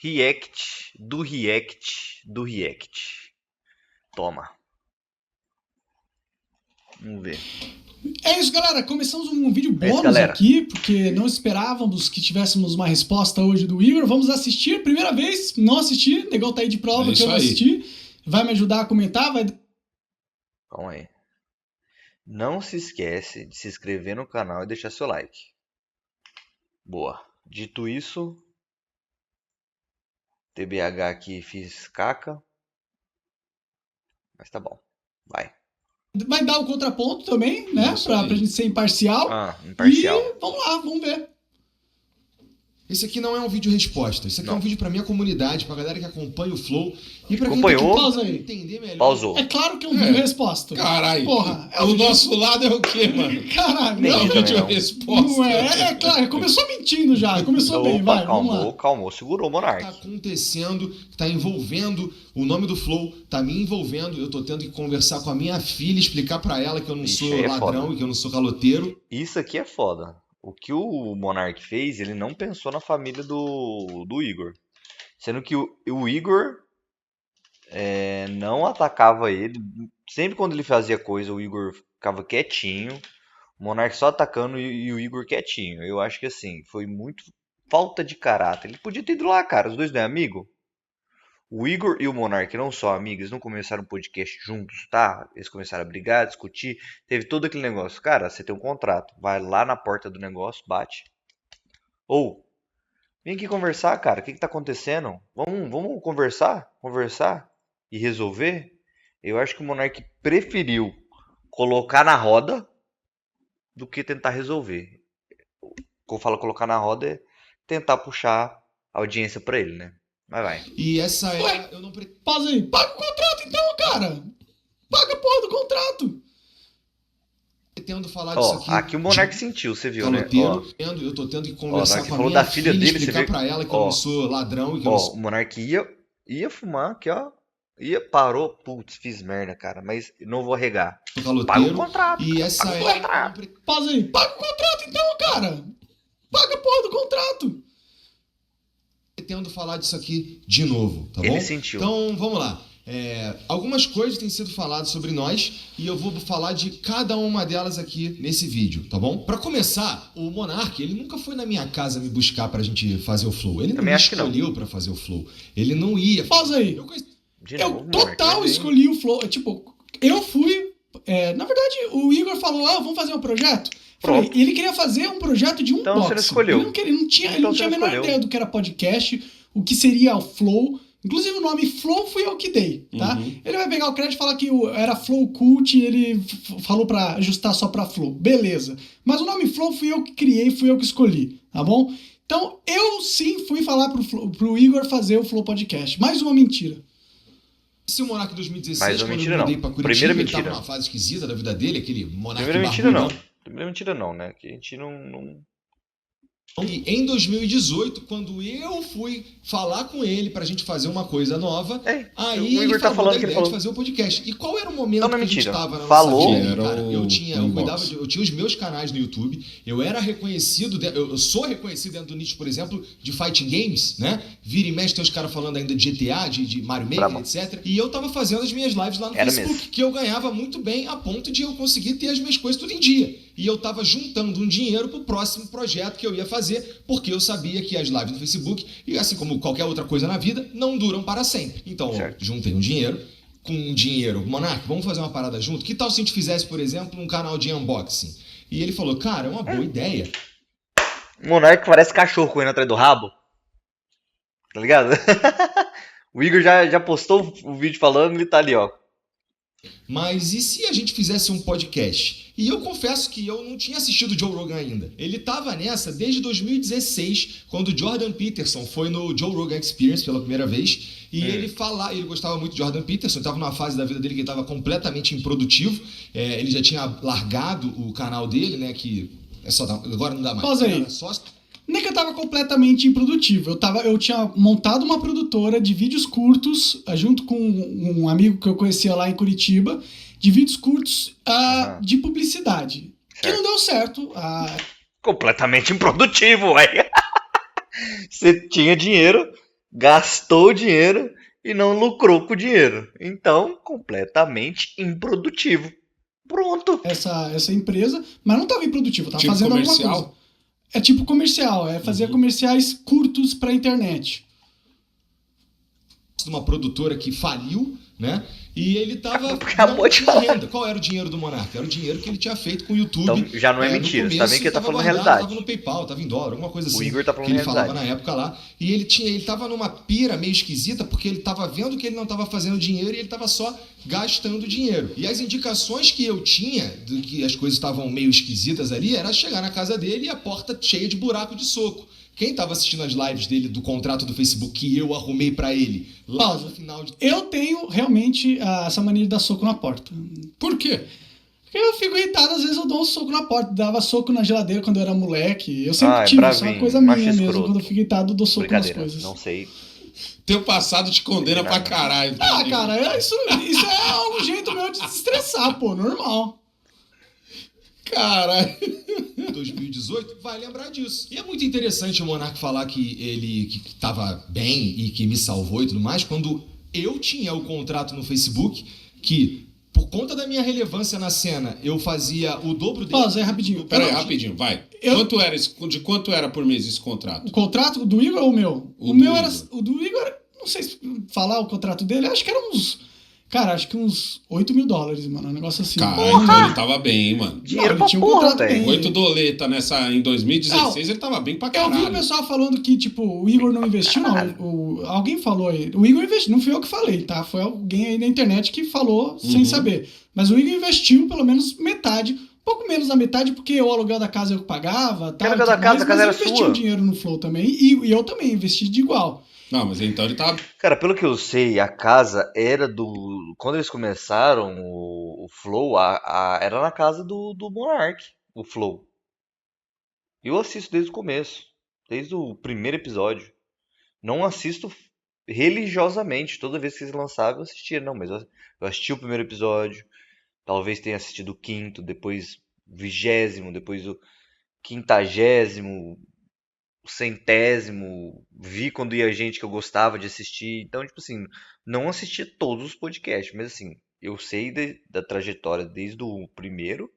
React. Toma. Vamos ver. É isso, galera. Começamos um vídeo bônus galera. aqui, porque não esperávamos que tivéssemos uma resposta hoje do Igor. Vamos assistir. Primeira vez, não assisti. O Negão tá aí de prova que eu não assisti. Vai me ajudar a comentar? Calma aí. Não se esquece de se inscrever no canal e deixar seu like. Boa. Dito isso, TBH aqui fiz caca. Mas tá bom. Vai dar o contraponto também, né? Pra gente ser imparcial. Imparcial. E vamos lá, vamos ver. Esse aqui não é um vídeo resposta. Esse aqui é um vídeo pra minha comunidade, pra galera que acompanha o Flow. E pra Acompanhou? Pausa aí. Entender melhor. Pausou. É claro que é um vídeo resposta. Caralho. Porra. O nosso lado é o quê, mano? Caralho. Nem Não é um também vídeo não. resposta. Não é claro. Começou mentindo já. Começou bem, vai. Vamos lá. Calmou. Segurou o Monark. Tá acontecendo, tá envolvendo o nome do Flow, tá me envolvendo. Eu tô tendo que conversar com a minha filha, explicar pra ela que eu não sou ladrão e que eu não sou caloteiro. Isso aqui é foda. O que o Monark fez, ele não pensou na família do Igor. Sendo que o Igor não atacava ele. Sempre quando ele fazia coisa, o Igor ficava quietinho. O Monark só atacando e o Igor quietinho. Eu acho que assim, foi muito falta de caráter. Ele podia ter ido lá, cara. Os dois não é amigo? O Igor e o Monark não são amigos, eles não começaram um podcast juntos, tá? Eles começaram a brigar, a discutir, teve todo aquele negócio. Cara, você tem um contrato, vai lá na porta do negócio, bate. Ou, vem aqui conversar, cara, o que tá acontecendo? Vamos conversar e resolver? Eu acho que o Monark preferiu colocar na roda do que tentar resolver. Quando eu falo colocar na roda é tentar puxar a audiência pra ele, né? Mas vai. E essa é... Ué, eu não pausa aí. Paga o contrato então, cara. Paga a porra do contrato. pretendo falar disso aqui. Aqui o Monark sentiu, você viu, né? Eu tô tendo que conversar com a falou minha da filha dele, explicar você vê... pra ela que eu não sou ladrão e que eu não sou... O Monark ia fumar aqui, ó. Parou, putz, fiz merda, cara, mas não vou arregar. Paga o contrato. E essa é... Pausa aí. Paga o contrato então, cara. Paga a porra do contrato. Pretendo falar disso aqui de novo, tá bom? Ele sentiu. Então, vamos lá. Algumas coisas têm sido faladas sobre nós e eu vou falar de cada uma delas aqui nesse vídeo, tá bom? Pra começar, o Monark, ele nunca foi na minha casa me buscar pra gente fazer o Flow. Ele não me escolheu pra fazer o Flow. Ele não ia. Pausa aí. Eu total escolhi o Flow. Tipo, eu fui... na verdade, o Igor falou, vamos fazer um projeto? Falei, ele queria fazer um projeto de então box. Você não escolheu. Ele não tinha a menor ideia do que era podcast, o que seria o Flow. Inclusive o nome Flow fui eu que dei, tá? Uhum. Ele vai pegar o crédito e falar que era Flow Cult e ele falou pra ajustar só pra Flow. Beleza. Mas o nome Flow fui eu que criei, fui eu que escolhi, tá bom? Então eu sim fui falar pro Igor fazer o Flow Podcast. Mais uma mentira. Se o Monark 2016, mais uma mentira, não. Pra Curitiba, Primeira ele mentira. tava numa fase esquisita da vida dele, aquele Monark Primeira mentira não, né? Que a gente não... E em 2018, quando eu fui falar com ele pra gente fazer uma coisa nova, aí ele falou da ideia de fazer o podcast. E qual era o momento que a gente tava na nossa vida, cara? Eu tinha os meus canais no YouTube, eu era reconhecido, eu sou reconhecido dentro do nicho, por exemplo, de fighting games, né? Vira e mexe, tem os caras falando ainda de GTA, de Mario Maker, etc. E eu tava fazendo as minhas lives lá no Facebook, que eu ganhava muito bem a ponto de eu conseguir ter as minhas coisas tudo em dia. E eu tava juntando um dinheiro pro próximo projeto que eu ia fazer, porque eu sabia que as lives no Facebook, e assim como qualquer outra coisa na vida, não duram para sempre. Então, eu juntei um dinheiro, Monark, vamos fazer uma parada junto? Que tal se a gente fizesse, por exemplo, um canal de unboxing? E ele falou, cara, é uma boa ideia. O Monark parece cachorro correndo atrás do rabo. Tá ligado? O Igor já postou o vídeo falando, ele tá ali, ó. Mas e se a gente fizesse um podcast? E eu confesso que eu não tinha assistido o Joe Rogan ainda. Ele tava nessa desde 2016, quando o Jordan Peterson foi no Joe Rogan Experience pela primeira vez. E ele gostava muito de Jordan Peterson, estava numa fase da vida dele que ele estava completamente improdutivo. Ele já tinha largado o canal dele, né? Que agora não dá mais. Pausa aí. Não é que eu tava completamente improdutivo. Eu tinha montado uma produtora de vídeos curtos, junto com um amigo que eu conhecia lá em Curitiba, de vídeos curtos de publicidade. Que não deu certo. Completamente improdutivo, ué. Você tinha dinheiro, gastou o dinheiro e não lucrou com o dinheiro. Então, completamente improdutivo. Pronto. Essa empresa, mas não estava improdutiva, estava tipo fazendo comercial? alguma coisa. É tipo comercial, fazer comerciais curtos para internet. Uma produtora que faliu, né? E ele tava Acabou de falar. renda. Qual era o dinheiro do Monark? Era o dinheiro que ele tinha feito com o YouTube. Então, já não é mentira, você tá vendo que ele tá falando a realidade. Tava no PayPal, tava em dólar, alguma coisa assim. O Igor tá falando que ele a realidade. falava na época lá. E ele tava numa pira meio esquisita, porque ele tava vendo que ele não tava fazendo dinheiro e ele tava só gastando dinheiro. E as indicações que eu tinha, de que as coisas estavam meio esquisitas ali, era chegar na casa dele e a porta cheia de buraco de soco. Quem estava assistindo as lives dele do contrato do Facebook que eu arrumei pra ele lá no final de... Eu tenho realmente essa mania de dar soco na porta. Por quê? Porque eu fico irritado, às vezes eu dou um soco na porta. Dava soco na geladeira quando eu era moleque. Eu sempre tive, isso é uma coisa minha mesmo. Escroto. Quando eu fico irritado, eu dou soco nas coisas. Não sei. Teu passado te condena pra caralho. Cara, isso é um jeito meu de se estressar, pô, normal. Caralho. 2018 vai lembrar disso. E é muito interessante o Monark falar que ele que tava bem e que me salvou e tudo mais, quando eu tinha o contrato no Facebook que, por conta da minha relevância na cena, eu fazia o dobro dele. Pausa aí, rapidinho. Peraí, rapidinho, vai. De quanto era por mês esse contrato? O contrato do Igor ou o meu? O meu era... O do Igor, não sei se falar o contrato dele, acho que era uns... Cara, acho que uns $8.000, mano. Um negócio assim. Cara, então ele tava bem, hein, mano. Dinheiro pra tinha um porra, contrato bem. 8 doleta em 2016, ele tava bem pra caralho. Eu vi o pessoal falando que, tipo, o Igor não investiu, não. Alguém falou aí. O Igor investiu, não fui eu que falei, tá? Foi alguém aí na internet que falou sem saber. Mas o Igor investiu pelo menos metade, um pouco menos da metade, porque o aluguel da casa eu pagava, tá? O aluguel da casa, a casa era sua. Mas eu investi um dinheiro no Flow também, e eu também investi de igual. Não, mas então ele tava... Cara, pelo que eu sei, a casa era do... Quando eles começaram o Flow, era na casa do Monark, o Flow. Eu assisto desde o começo, desde o primeiro episódio. Não assisto religiosamente, toda vez que eles lançavam eu assistia. Não, mas eu assisti o primeiro episódio, talvez tenha assistido o quinto, depois o 20º, depois o 50º... o 100º, vi quando ia gente que eu gostava de assistir. Então, tipo assim, não assisti todos os podcasts, mas assim, eu sei da trajetória desde o primeiro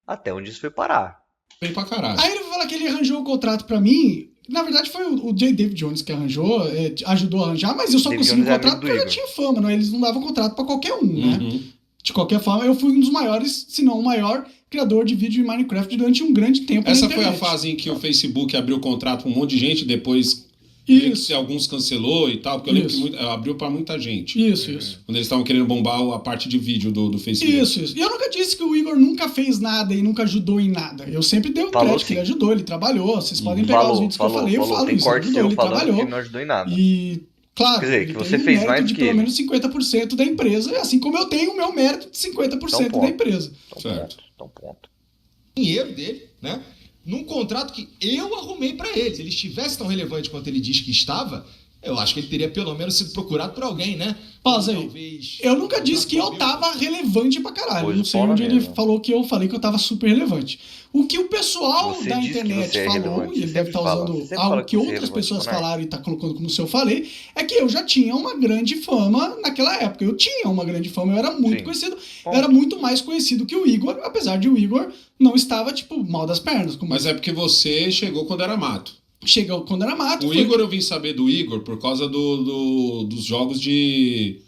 até onde isso foi parar. Bem pra caralho. Aí ele vai falar que ele arranjou o contrato pra mim. Na verdade, foi o J. David Jones que arranjou, ajudou a arranjar, mas eu só consegui o contrato porque eu já tinha fama, não? Eles não davam contrato pra qualquer um, né? De qualquer forma, eu fui um dos maiores, se não o maior, criador de vídeo em Minecraft durante um grande tempo. Essa foi a fase em que o Facebook abriu contrato pra um monte de gente, depois alguns cancelou e tal, porque eu lembro que abriu pra muita gente. Isso. Quando eles estavam querendo bombar a parte de vídeo do Facebook. Isso. E eu nunca disse que o Igor nunca fez nada e nunca ajudou em nada. Eu sempre dei o crédito que ele ajudou, ele trabalhou. Vocês podem pegar os vídeos que eu falei, eu falo isso. Ele ajudou, ele trabalhou. Que não ajudou em nada. E... Claro, quer dizer, que você fez mais de pelo menos 50% da empresa, assim como eu tenho o meu mérito de 50% da empresa. Certo. Então, ponto. Dinheiro dele, né? Num contrato que eu arrumei pra ele. Se ele estivesse tão relevante quanto ele diz que estava, eu acho que ele teria pelo menos sido procurado por alguém, né? Pausa aí. Eu nunca disse que eu tava relevante pra caralho. Eu não sei onde ele falou que eu falei que eu tava super relevante. O que o pessoal da internet falou, e ele deve estar usando algo que outras pessoas falaram e tá colocando como se eu falei, é que eu já tinha uma grande fama naquela época. Eu tinha uma grande fama, eu era muito conhecido. Eu era muito mais conhecido que o Igor, apesar de o Igor não estava, tipo, mal das pernas. Mas é porque você chegou quando era mato. Chegou quando era mato. Igor, eu vim saber do Igor por causa dos jogos de...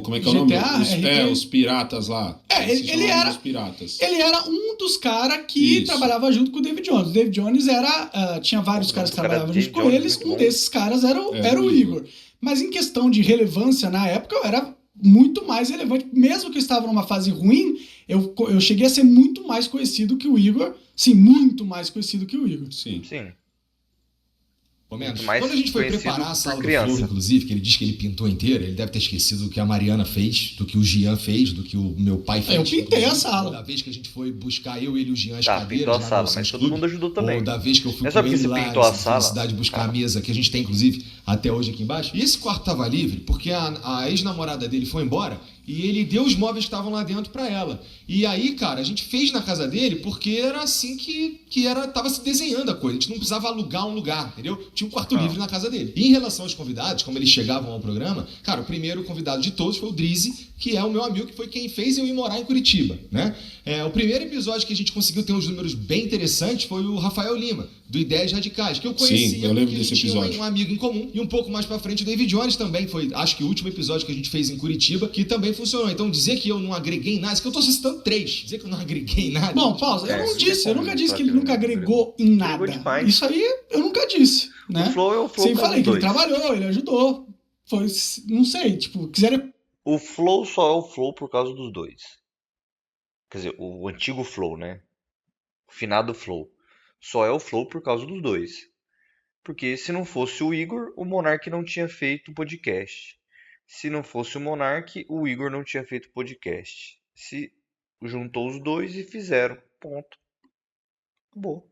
como é que é o nome? Os piratas lá. Ele era um dos caras que trabalhava junto com o David Jones. O David Jones tinha vários caras que trabalhavam junto com eles. Um desses caras era o Igor. Mas em questão de relevância, na época, eu era muito mais relevante. Mesmo que eu estava numa fase ruim, eu cheguei a ser muito mais conhecido que o Igor. Sim, muito mais conhecido que o Igor. Sim. Quando a gente foi preparar a sala do Flow, inclusive, que ele diz que ele pintou inteira, ele deve ter esquecido do que a Mariana fez, do que o Jean fez, do que o meu pai fez. Eu pintei a sala. Da vez que a gente foi buscar eu, ele e o Jean as cadeiras. Pintou a sala, mas todo muund ajudou também. Ou da vez que eu fui com ele lá na cidade buscar a mesa, que a gente tem, inclusive, até hoje aqui embaixo. E esse quarto tava livre porque a ex-namorada dele foi embora e ele deu os móveis que estavam lá dentro para ela. E aí, cara, a gente fez na casa dele porque era assim que tava se desenhando a coisa. A gente não precisava alugar um lugar, entendeu? Tinha um quarto livre na casa dele. E em relação aos convidados, como eles chegavam ao programa, cara, o primeiro convidado de todos foi o Drizzy, que é o meu amigo, que foi quem fez eu ir morar em Curitiba, né? O primeiro episódio que a gente conseguiu ter uns números bem interessantes foi o Rafael Lima, do Ideias Radicais, que eu conhecia. Sim, eu lembro desse episódio. Tinha um amigo em comum. E um pouco mais pra frente o David Jones também foi, acho que o último episódio que a gente fez em Curitiba, que também funcionou. Então dizer que eu não agreguei em nada, isso que eu tô citando 3, dizer que eu não agreguei em nada. Bom, pausa, eu nunca disse que ele nunca agregou em nada. Isso aí eu nunca disse, né? O Flow é o Flow. Sempre falei que ele trabalhou, ele ajudou. Foi, não sei, tipo, quiseram... O Flow só é o Flow por causa dos dois. Quer dizer, o antigo Flow, né? O finado Flow. Só é o Flow por causa dos dois. Porque se não fosse o Igor, o Monark não tinha feito podcast. Se não fosse o Monark, o Igor não tinha feito podcast. Se juntou os dois e fizeram. Ponto. Acabou.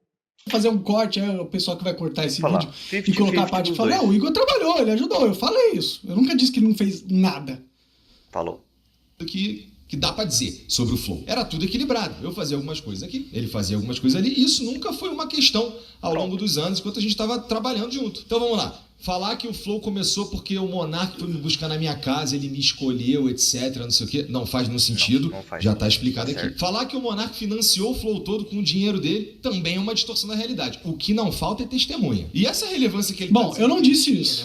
Fazer um corte, o pessoal que vai cortar esse vídeo 50, e colocar a parte e falar, não, o Igor trabalhou, ele ajudou, eu falei isso. Eu nunca disse que ele não fez nada. Falou. Que dá pra dizer sobre o Flow. Era tudo equilibrado. Eu fazia algumas coisas aqui, ele fazia algumas coisas ali. Isso nunca foi uma questão ao longo dos anos, enquanto a gente estava trabalhando junto. Então vamos lá. Falar que o Flow começou porque o Monark foi me buscar na minha casa, ele me escolheu, etc, não sei o quê. Não faz nenhum sentido, não faz, já tá explicado aqui. Certo. Falar que o Monark financiou o Flow todo com o dinheiro dele também é uma distorção da realidade. O que não falta é testemunha. E essa relevância que ele Bom, eu não disse isso.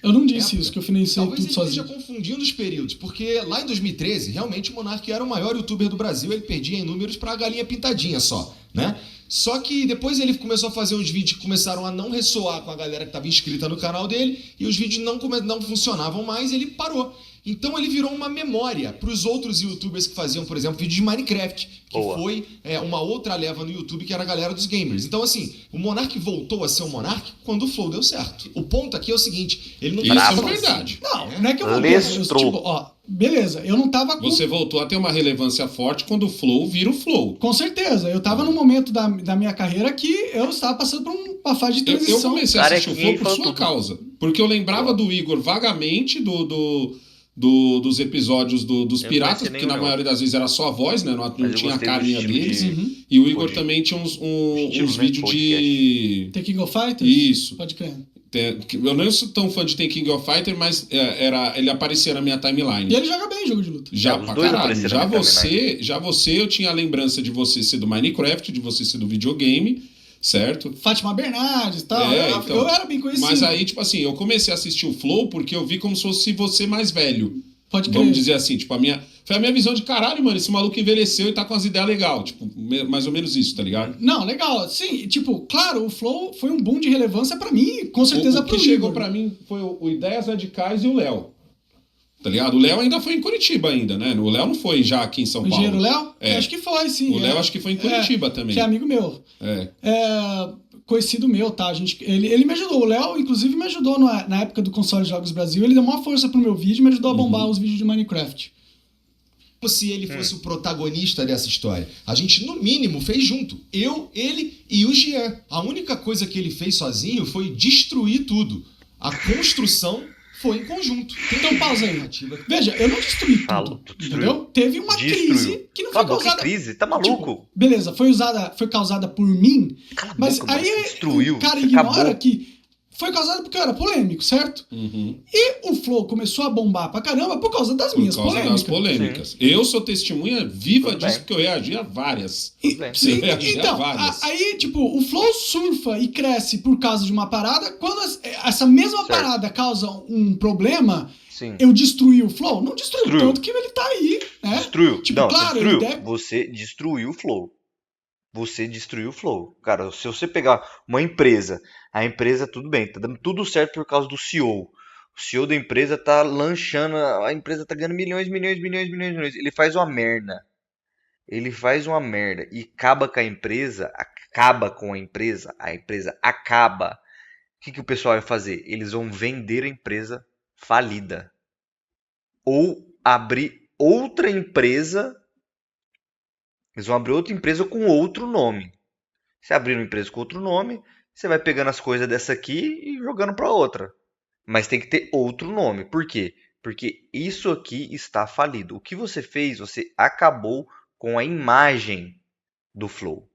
Eu não disse isso, que eu financei tudo sozinho. Talvez ele esteja confundindo os períodos, porque lá em 2013, realmente o Monark era o maior youtuber do Brasil, ele perdia em números pra galinha pintadinha só, né? Só que depois ele começou a fazer uns vídeos que começaram a não ressoar com a galera que estava inscrita no canal dele, e os vídeos não funcionavam mais, e ele parou. Então ele virou uma memória para os outros youtubers que faziam, por exemplo, vídeo de Minecraft, que foi uma outra leva no YouTube, que era a galera dos gamers. Então assim, o Monark voltou a ser o Monark quando o Flow deu certo. O ponto aqui é o seguinte, ele não isso é verdade. Não é que eu voltei. Tipo, beleza, eu não tava com... Você voltou a ter uma relevância forte quando o Flow vira o Flow. Com certeza, eu tava num momento da minha carreira que eu estava passando por uma fase de transição. Eu comecei a assistir o Flow por sua causa, porque eu lembrava do Igor vagamente dos episódios dos Piratas, porque na maioria das vezes era só a voz, né? Não tinha a carinha deles. E o Igor também tinha uns vídeos de... The King of Fighters? Isso. Pode crer. Eu não sou tão fã de The King of Fighters, mas ele aparecia na minha timeline. E ele joga bem jogo de luta. Já pra caralho. Já você, eu tinha a lembrança de você ser do Minecraft, de você ser do videogame, certo? Fátima Bernardes e tal. Eu era bem conhecido. Mas aí, tipo assim, eu comecei a assistir o Flow porque eu vi como se fosse você mais velho. Pode crer. Vamos dizer assim, tipo, foi a minha visão de caralho, mano, esse maluco envelheceu e tá com as ideias legais. Tipo, mais ou menos isso, tá ligado? Não, legal. Sim, tipo, claro, o Flow foi um boom de relevância pra mim, com certeza pro Igor. O que chegou pra mim foi o Ideias Radicais e o Léo. Tá ligado? O Léo ainda foi em Curitiba ainda, né? O Léo não foi já aqui em São Paulo. O engenheiro Léo? Acho que foi, sim. O Léo acho que foi em Curitiba também. Que é amigo meu. Conhecido meu, tá? Ele me ajudou. O Léo, inclusive, me ajudou na época do Console Jogos Brasil. Ele deu uma força pro meu vídeo e me ajudou a bombar os vídeos de Minecraft. Como se ele fosse o protagonista dessa história. A gente, no mínimo, fez junto. Eu, ele e o Jean. A única coisa que ele fez sozinho foi destruir tudo. A construção foi em conjunto. Então pausa aí. Veja, eu não destruí tudo, entendeu? Teve uma crise que não foi causada... Que crise? Tá maluco? Tipo, beleza, foi causada por mim, mas aí o cara ignora que foi causada porque eu era polêmico, certo? E o Flow começou a bombar pra caramba por causa das minhas polêmicas. Por causa das polêmicas. Eu sou testemunha viva disso, porque eu reagi a várias. Sim, então, aí, tipo, o Flow surfa e cresce por causa de uma parada. Quando essa mesma parada causa um problema, eu destruí o Flow? Não destruiu, tanto que ele tá aí, né? Destruiu. Tipo, não, claro, destruiu. Você destruiu o Flow. Você destruiu o Flow. Cara, se você pegar uma empresa, a empresa, tudo bem, tá dando tudo certo por causa do CEO. O CEO da empresa tá lanchando, a empresa tá ganhando milhões. Ele faz uma merda. E acaba com a empresa, a empresa acaba. O que o pessoal vai fazer? Eles vão vender a empresa falida. Ou abrir outra empresa. Eles vão abrir outra empresa com outro nome. Se abrir uma empresa com outro nome, você vai pegando as coisas dessa aqui e jogando para outra. Mas tem que ter outro nome. Por quê? Porque isso aqui está falido. O que você fez, você acabou com a imagem do Flow.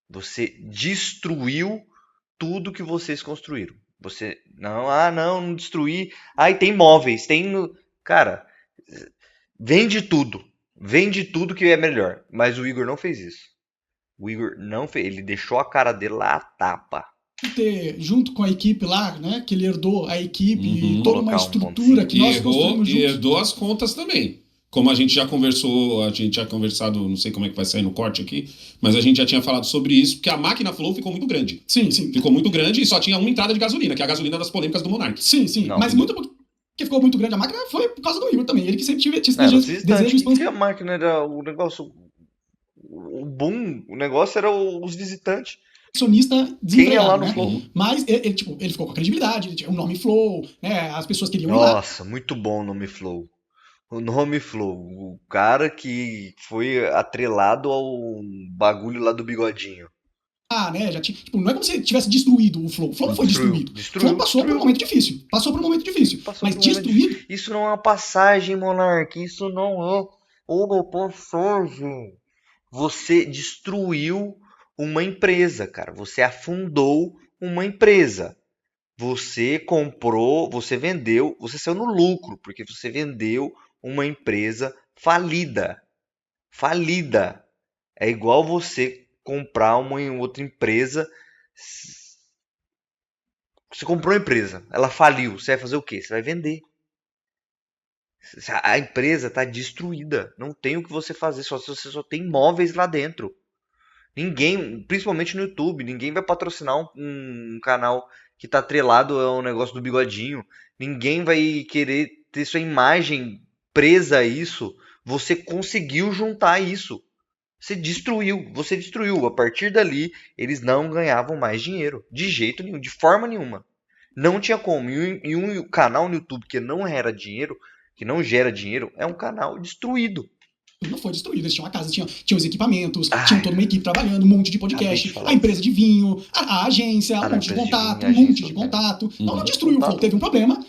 Você destruiu tudo que vocês construíram. Você, não destruí. Aí tem móveis, Cara, vende tudo. Vende tudo que é melhor. Mas o Igor não fez isso. O Igor não fez. Ele deixou a cara dele lá a tapa. Ter, junto com a equipe lá, né? Que ele herdou a equipe e toda uma estrutura que nós construímos juntos. E herdou as contas também. Como a gente já conversou, a gente já conversado, não sei como é que vai sair no corte aqui, mas a gente já tinha falado sobre isso, porque a máquina Flow ficou muito grande. Sim. Ficou muito grande e só tinha uma entrada de gasolina, que é a gasolina das polêmicas do Monark. Sim. Não, mas muito porque ficou muito grande a máquina foi por causa do Igor também. Ele que sempre tinha esse desejo expansivo. A máquina era o negócio... O boom, o negócio era os visitantes. Acionista desempregado, lá no Flow? Mas ele ficou com a credibilidade, ele tinha o nome Flow, né? As pessoas queriam ir lá. Nossa, muito bom o nome Flow. O nome Flow, o cara que foi atrelado ao bagulho lá do bigodinho. Né? Já tinha, não é como se tivesse destruído o Flow. O Flow não foi destruído. O Flow passou por um momento difícil. Mas destruído... Isso não é uma passagem, Monark. Isso não é uma passagem. Você destruiu uma empresa, cara. Você afundou uma empresa. Você comprou, você vendeu, você saiu no lucro, porque você vendeu uma empresa falida. Falida. É igual você comprar uma outra empresa. Você comprou uma empresa, ela faliu. Você vai fazer o quê? Você vai vender. A empresa está destruída. Não tem o que você fazer. Você só tem imóveis lá dentro. Ninguém, principalmente no YouTube, ninguém vai patrocinar um canal que está atrelado ao negócio do bigodinho. Ninguém vai querer ter sua imagem presa a isso. Você conseguiu juntar isso. Você destruiu. A partir dali, eles não ganhavam mais dinheiro. De jeito nenhum, de forma nenhuma. Não tinha como. E um canal no YouTube que não era dinheiro, que não gera dinheiro, é um canal destruído. Não foi destruído, eles tinham uma casa, tinham os equipamentos, tinham toda uma equipe trabalhando, um monte de podcast, a empresa de vinho, a agência, um monte de contato, Então não destruiu o Flow, teve um problema.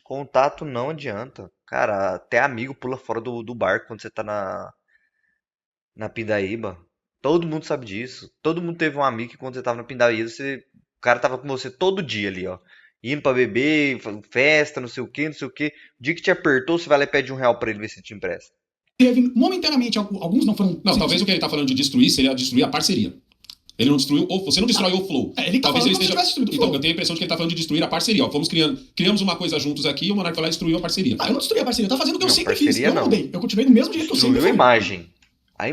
Contato não adianta. Cara, até amigo pula fora do barco quando você tá na Pindaíba. Todo mundo sabe disso. Todo mundo teve um amigo que quando você tava na Pindaíba, o cara tava com você todo dia ali, ó. Indo pra beber, festa, não sei o que. O dia que te apertou, você vai lá e pede R$1 pra ele ver se te empresta. Teve momentaneamente, alguns não foram... Não, talvez o que ele tá falando de destruir seria destruir a parceria. Ele não destruiu, você não destrói o Flow. Ele tá talvez falando ele esteja... Então, eu tenho a impressão de que ele tá falando de destruir a parceria. Ó, criamos uma coisa juntos aqui e o Monark foi lá e destruiu a parceria. Eu não destruí a parceria, eu tô fazendo o que eu sempre fiz. Eu não mudei. Eu continuei do mesmo jeito que eu sempre fiz. Destruiu a imagem.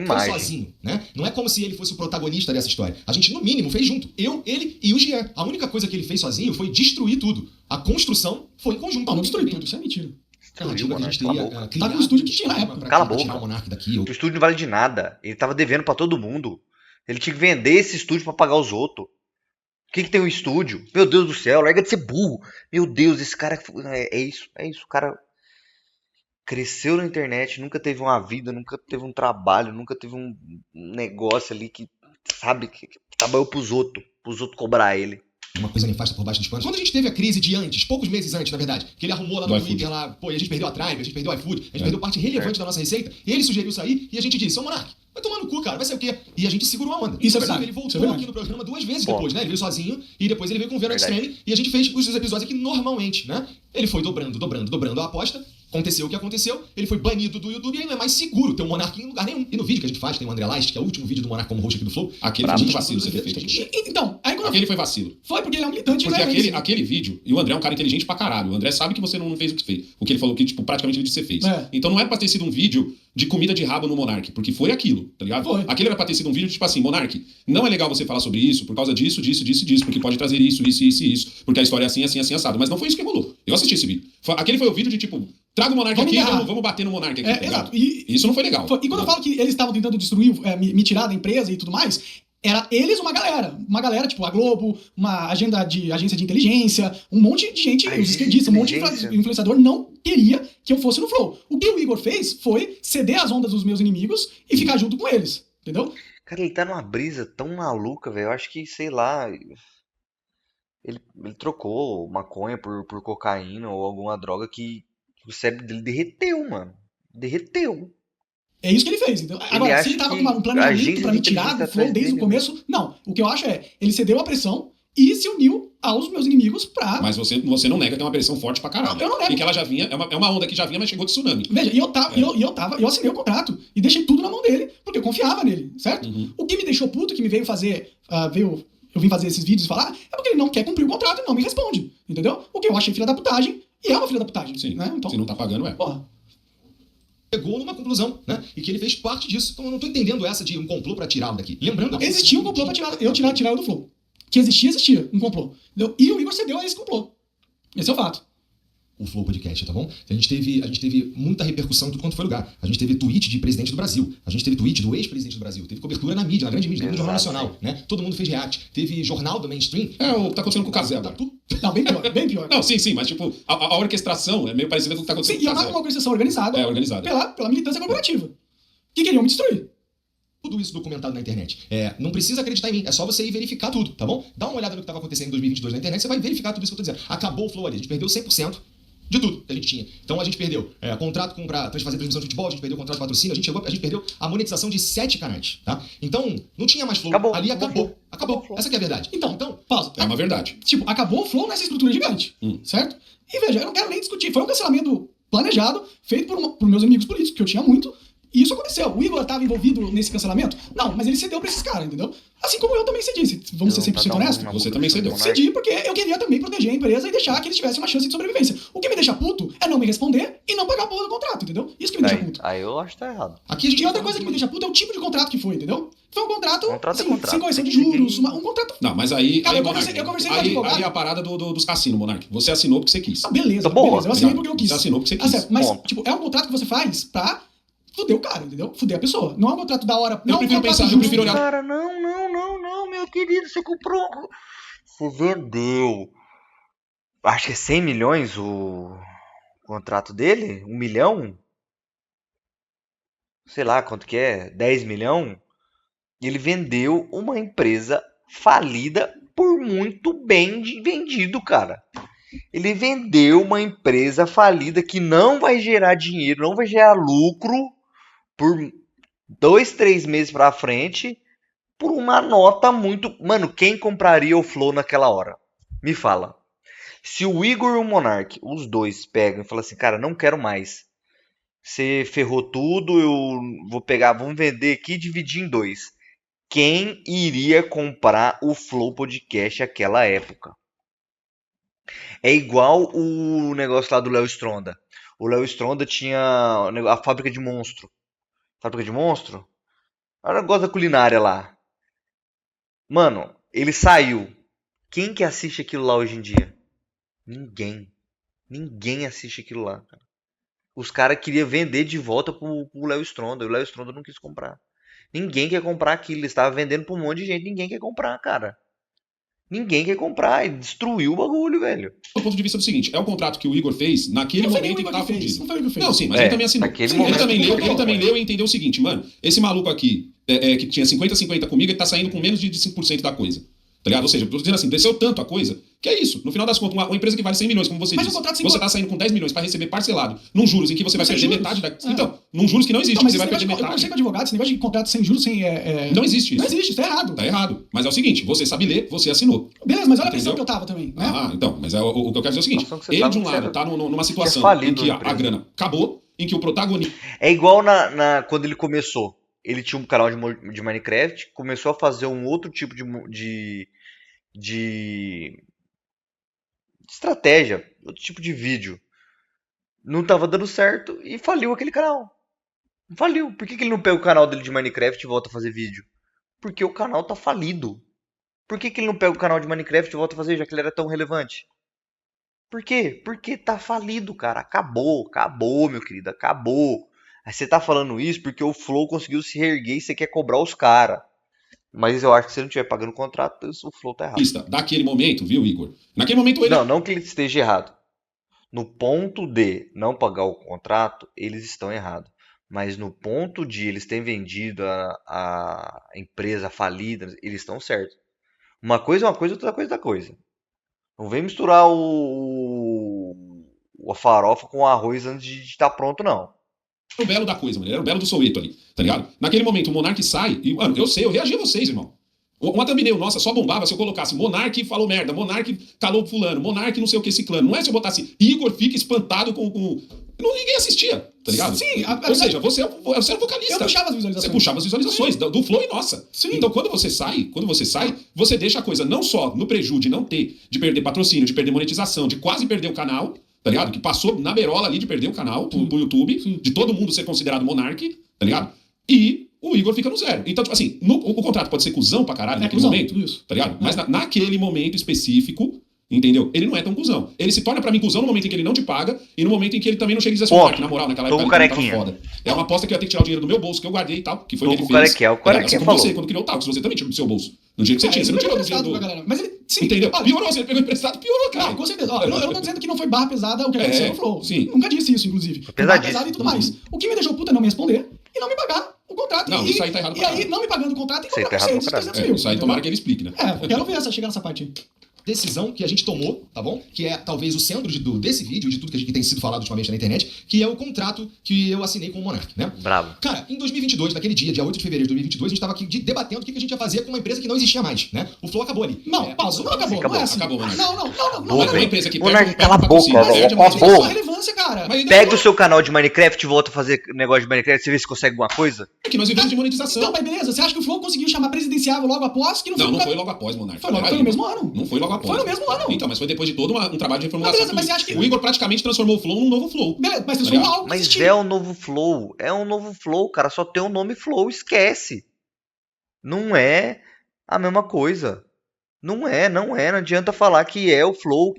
Foi sozinho, né? Não é como se ele fosse o protagonista dessa história. A gente, no mínimo, fez junto. Eu, ele e o Jean. A única coisa que ele fez sozinho foi destruir tudo. A construção foi em conjunto. Não destruí tudo, isso é mentira. Narrativa que a gente teria tá no estúdio que tinha na época. Cala a boca. O estúdio não vale de nada. Ele tava devendo pra todo mundo. Ele tinha que vender esse estúdio pra pagar os outros. O que tem um estúdio? Meu Deus do céu, larga de ser burro. Meu Deus, esse cara... É isso. O cara cresceu na internet, nunca teve uma vida, nunca teve um trabalho, nunca teve um negócio ali que, sabe, que trabalhou pros outros cobrar ele. Uma coisa nefasta por baixo dos panos. Quando a gente teve a crise de antes, poucos meses antes, na verdade, que ele arrumou lá no Twitter, lá, pô, e a gente perdeu a Tribe, a gente perdeu o iFood, a gente perdeu parte relevante da nossa receita, ele sugeriu sair e a gente disse, ô Monark, vai tomar no cu, cara, vai ser o quê? E a gente segurou a onda. Isso é verdade. Ele voltou aqui no programa 2 vezes depois, né? Ele veio sozinho e depois ele veio com o Venom Extreme e a gente fez os episódios aqui normalmente, né? Ele foi dobrando a aposta. Aconteceu o que aconteceu, ele foi banido do YouTube e aí não é mais seguro ter um Monark em lugar nenhum. E no vídeo que a gente faz, tem o André Last, que é o último vídeo do Monark como host aqui do Flow. Aquele foi muito vacilo você ter feito aqui. Então, aí quando aquele foi vacilo. Foi porque ele é um militante. Porque aquele vídeo, e o André é um cara inteligente pra caralho. O André sabe que você não fez o que fez. O que ele falou que, tipo, praticamente ele disse que você fez. Então não é pra ter sido um vídeo de comida de rabo no Monark, porque foi aquilo, tá ligado? Foi. Aquele era pra ter sido um vídeo tipo assim, Monark, não é legal você falar sobre isso por causa disso, porque pode trazer isso, porque a história é assim, assado. Mas não foi isso que rolou. Eu assisti esse vídeo. Aquele foi o vídeo de tipo, traga o Monark aqui e vamos bater no Monark aqui, tá exato. Isso não foi legal. E quando eu falo que eles estavam tentando destruir, me tirar da empresa e tudo mais, era eles uma galera, tipo a Globo, uma agência de inteligência, um monte de gente, os esquerdistas, um monte de influenciador não queria que eu fosse no Flow. O que o Igor fez foi ceder às ondas dos meus inimigos e ficar junto com eles, entendeu? Cara, ele tá numa brisa tão maluca, velho. Eu acho que, sei lá, ele trocou maconha por cocaína ou alguma droga que O cérebro dele derreteu, mano. Derreteu. É isso que ele fez. Então, agora, se ele tava com um planejamento pra me tirar do Flow desde o começo, não. O que eu acho é, ele cedeu a pressão e se uniu aos meus inimigos pra... Mas você não nega que tem uma pressão forte pra caralho. Eu não nego. E que ela já vinha, é uma onda que já vinha, mas chegou de tsunami. Veja, eu assinei o contrato e deixei tudo na mão dele, porque eu confiava nele, certo? O que me deixou puto, que me veio fazer, eu vim fazer esses vídeos e falar, é porque ele não quer cumprir o contrato e não me responde, entendeu? O que eu achei filha da putagem, e é uma filha da putagem. Sim, né? Então, se não tá pagando, é. Porra. Chegou numa conclusão, né? E que ele fez parte disso. Então eu não tô entendendo essa de um complô pra tirá-lo daqui. Lembrando... Existia um complô pra tirar do Flow. Que existia um complô. Entendeu? E o Igor cedeu a esse complô. Esse é o fato. O Flow Podcast, tá bom? A gente teve muita repercussão em tudo quanto foi lugar. A gente teve tweet de presidente do Brasil. A gente teve tweet do ex-presidente do Brasil. Teve cobertura na mídia, na grande mídia, no Jornal Nacional, né? Todo mundo fez react. Teve jornal do mainstream. É o que tá acontecendo com o Cazé agora. Não, bem pior, bem pior. Não, sim, mas tipo, a orquestração é meio parecida com o que tá acontecendo com o Cazé. E é uma orquestração organizada. Pela militância corporativa. Que queriam me destruir. Tudo isso documentado na internet. Não precisa acreditar em mim, é só você ir verificar tudo, tá bom? Dá uma olhada no que estava acontecendo em 2022 na internet, você vai verificar tudo isso que eu tô dizendo. Acabou o Flow ali, a gente perdeu 100% de tudo que a gente tinha. Então a gente perdeu contrato pra fazer transmissão de futebol, a gente perdeu contrato de patrocínio, a gente perdeu a monetização de 7 canais, tá? Então, não tinha mais Flow. Acabou, ali acabou. Essa que é a verdade. Então pausa. É uma verdade. Tipo, acabou o Flow nessa estrutura gigante, certo? E veja, eu não quero nem discutir, foi um cancelamento planejado, feito por meus inimigos políticos, que eu tinha muito. E isso aconteceu. O Igor estava envolvido nesse cancelamento? Não, mas ele cedeu pra esses caras, entendeu? Assim como eu também cedi. Vamos ser 100% honestos? Você também cedeu. Cedi porque eu queria também proteger a empresa e deixar que eles tivessem uma chance de sobrevivência. O que me deixa puto é não me responder e não pagar a porra do contrato, entendeu? Isso que me deixa puto. Aí eu acho que tá errado. E outra coisa que me deixa puto é o tipo de contrato que foi, entendeu? Foi um contrato sem correção de juros, um contrato... Não, mas aí... Cara, eu conversei com o advogado. Aí é a parada dos cassinos, Monark. Você assinou porque você quis. Beleza, tá bom, beleza. Eu assinei porque eu quis. Você assinou porque você quis. Mas, tipo, é um contrato que você faz pra... fuder o cara, entendeu? Fuder a pessoa. Não é um contrato da hora. Eu prefiro olhar... Cara, não, meu querido, você comprou... Você vendeu... Acho que é 100 milhões o contrato dele? 1 milhão? Sei lá quanto que é, 10 milhões? Ele vendeu uma empresa falida por muito bem vendido, cara. Ele vendeu uma empresa falida que não vai gerar dinheiro, não vai gerar lucro por 2, 3 meses pra frente, por uma nota muito... Mano, quem compraria o Flow naquela hora? Me fala. Se o Igor e o Monark, os dois, pegam e falam assim, cara, não quero mais. Você ferrou tudo, eu vou pegar, vamos vender aqui e dividir em 2. Quem iria comprar o Flow Podcast naquela época? É igual o negócio lá do Léo Stronda. O Léo Stronda tinha a fábrica de monstro. Fábrica de monstro? Era o negócio da culinária lá. Mano, ele saiu. Quem que assiste aquilo lá hoje em dia? Ninguém. Ninguém assiste aquilo lá, cara. Os caras queriam vender de volta pro Léo Stronda. E o Léo Stronda não quis comprar. Ninguém quer comprar aquilo. Ele estava vendendo pra um monte de gente. Ninguém quer comprar, cara. Ninguém quer comprar. Ele destruiu o bagulho, velho. Do ponto de vista do seguinte, é o contrato que o Igor fez naquele momento em que tava fudido. Não foi o Igor que fez. Não, sim, mas ele também assinou. Ele também leu e entendeu o seguinte, mano, esse maluco aqui, que tinha 50-50 comigo, ele tá saindo com menos de 5% da coisa. Tá ligado? Ou seja, eu tô dizendo assim, desceu tanto a coisa, que é isso. No final das contas, uma empresa que vale 100 milhões, como você disse, você tá saindo com 10 milhões pra receber parcelado, num juros em que você vai perder metade da... Então, num juros que não existe, você vai perder metade. Eu conversei com advogado, esse negócio de contrato sem juros, sem... Não existe isso. Não existe, isso tá errado. Tá errado. Mas é o seguinte, você sabe ler, você assinou. Beleza, mas olha a pressão que eu tava também, né? Então, mas o que eu quero dizer é o seguinte, ele de um lado tá numa situação em que a grana acabou, em que o protagonista... É igual quando ele começou. Ele tinha um canal de Minecraft, começou a fazer um outro tipo de estratégia, outro tipo de vídeo. Não tava dando certo e faliu aquele canal. Faliu. Por que ele não pega o canal dele de Minecraft e volta a fazer vídeo? Porque o canal tá falido. Por que ele não pega o canal de Minecraft e volta a fazer, já que ele era tão relevante? Por quê? Porque tá falido, cara. Acabou, meu querido, acabou. Aí você tá falando isso porque o Flow conseguiu se reerguer e você quer cobrar os caras. Mas eu acho que se ele não estiver pagando o contrato, o Flow tá errado. Daquele momento, viu, Igor? Naquele momento ele... Não que ele esteja errado. No ponto de não pagar o contrato, eles estão errados. Mas no ponto de eles terem vendido a empresa falida, eles estão certos. Uma coisa é uma coisa, outra coisa é outra coisa. Não vem misturar o a farofa com o arroz antes de estar pronto, não. Era o belo da coisa, mano. Era o belo do Soweto ali, tá ligado? Naquele momento, o Monark sai, e, mano, eu sei, eu reagi a vocês, irmão. Uma thumbnail nossa só bombava se eu colocasse Monark falou merda, Monark calou fulano, Monark não sei o que ciclano. Não é se eu botasse Igor fica espantado com... Ninguém assistia, tá ligado? Sim. Ou seja, você era vocalista. Eu puxava as visualizações. Você puxava as visualizações do Flow e nossa. Sim. Então quando você sai, você deixa a coisa não só no prejuízo de não ter, de perder patrocínio, de perder monetização, de quase perder o canal, tá ligado? Que passou na beirola ali de perder o canal pro YouTube, de todo mundo ser considerado Monark, tá ligado? E o Igor fica no zero. Então, tipo assim, o contrato pode ser cuzão pra caralho naquele momento, isso. Tá ligado? Mas naquele momento específico, entendeu? Ele não é tão cuzão. Ele se torna pra mim cuzão no momento em que ele não te paga e no momento em que ele também não chega e diz assim, Monark, na moral, naquela época ele tava foda. É uma aposta que eu ia ter que tirar o dinheiro do meu bolso, que eu guardei e tal, que foi o que ele fez. O Carequinha falou. Você, quando criou o Talks, você também tirou do seu bolso. No dia que você tinha, você não tirou do dinheiro do... Mas ele, sim, entendeu? Piorou, você pegou emprestado, piorou, cara. Não, com certeza. Eu não tô dizendo que não foi barra pesada o que aconteceu no Flow. Sim. Nunca disse isso, inclusive. Foi pesadíssimo. Barra pesada e tudo mais. O que me deixou puta é não me responder e não me pagar o contrato. Não, isso aí tá errado pra caralho. E aí, não me pagando o contrato, tem que cobrar vocês 300 mil. Isso aí tomara que ele explique, né? Eu quero ver chegar nessa parte aí. Decisão que a gente tomou, tá bom? Que é talvez o centro desse vídeo, de tudo que tem sido falado ultimamente na internet, que é o contrato que eu assinei com o Monark, né? Bravo. Cara, em 2022, naquele dia 8 de fevereiro de 2022, a gente tava aqui debatendo o que a gente ia fazer com uma empresa que não existia mais, né? O Flow acabou ali. Não, pausa, não acabou. Não é assim. Acabou, Monark. Não. Mas é uma empresa que Monark, cala a boca, acabou. Relevância, cara. Pega o seu canal de Minecraft e volta a fazer negócio de Minecraft, você vê se consegue alguma coisa. É que nós vivemos de monetização. Não, mas beleza, você acha que o Flow conseguiu chamar presidenciável logo após? Que não foi logo após, Monark. Foi no mesmo ano. Não foi logo após. Foi no mesmo ano. Então, mas foi depois de todo um trabalho de reformulação. Beleza, mas você acha que... O Igor praticamente transformou o Flow num novo Flow. Beleza, mas transformou algo que Mas existia. é um novo Flow. É um novo Flow, cara. Só tem o nome Flow, esquece. Não é a mesma coisa. Não é. Não adianta falar que é o Flow,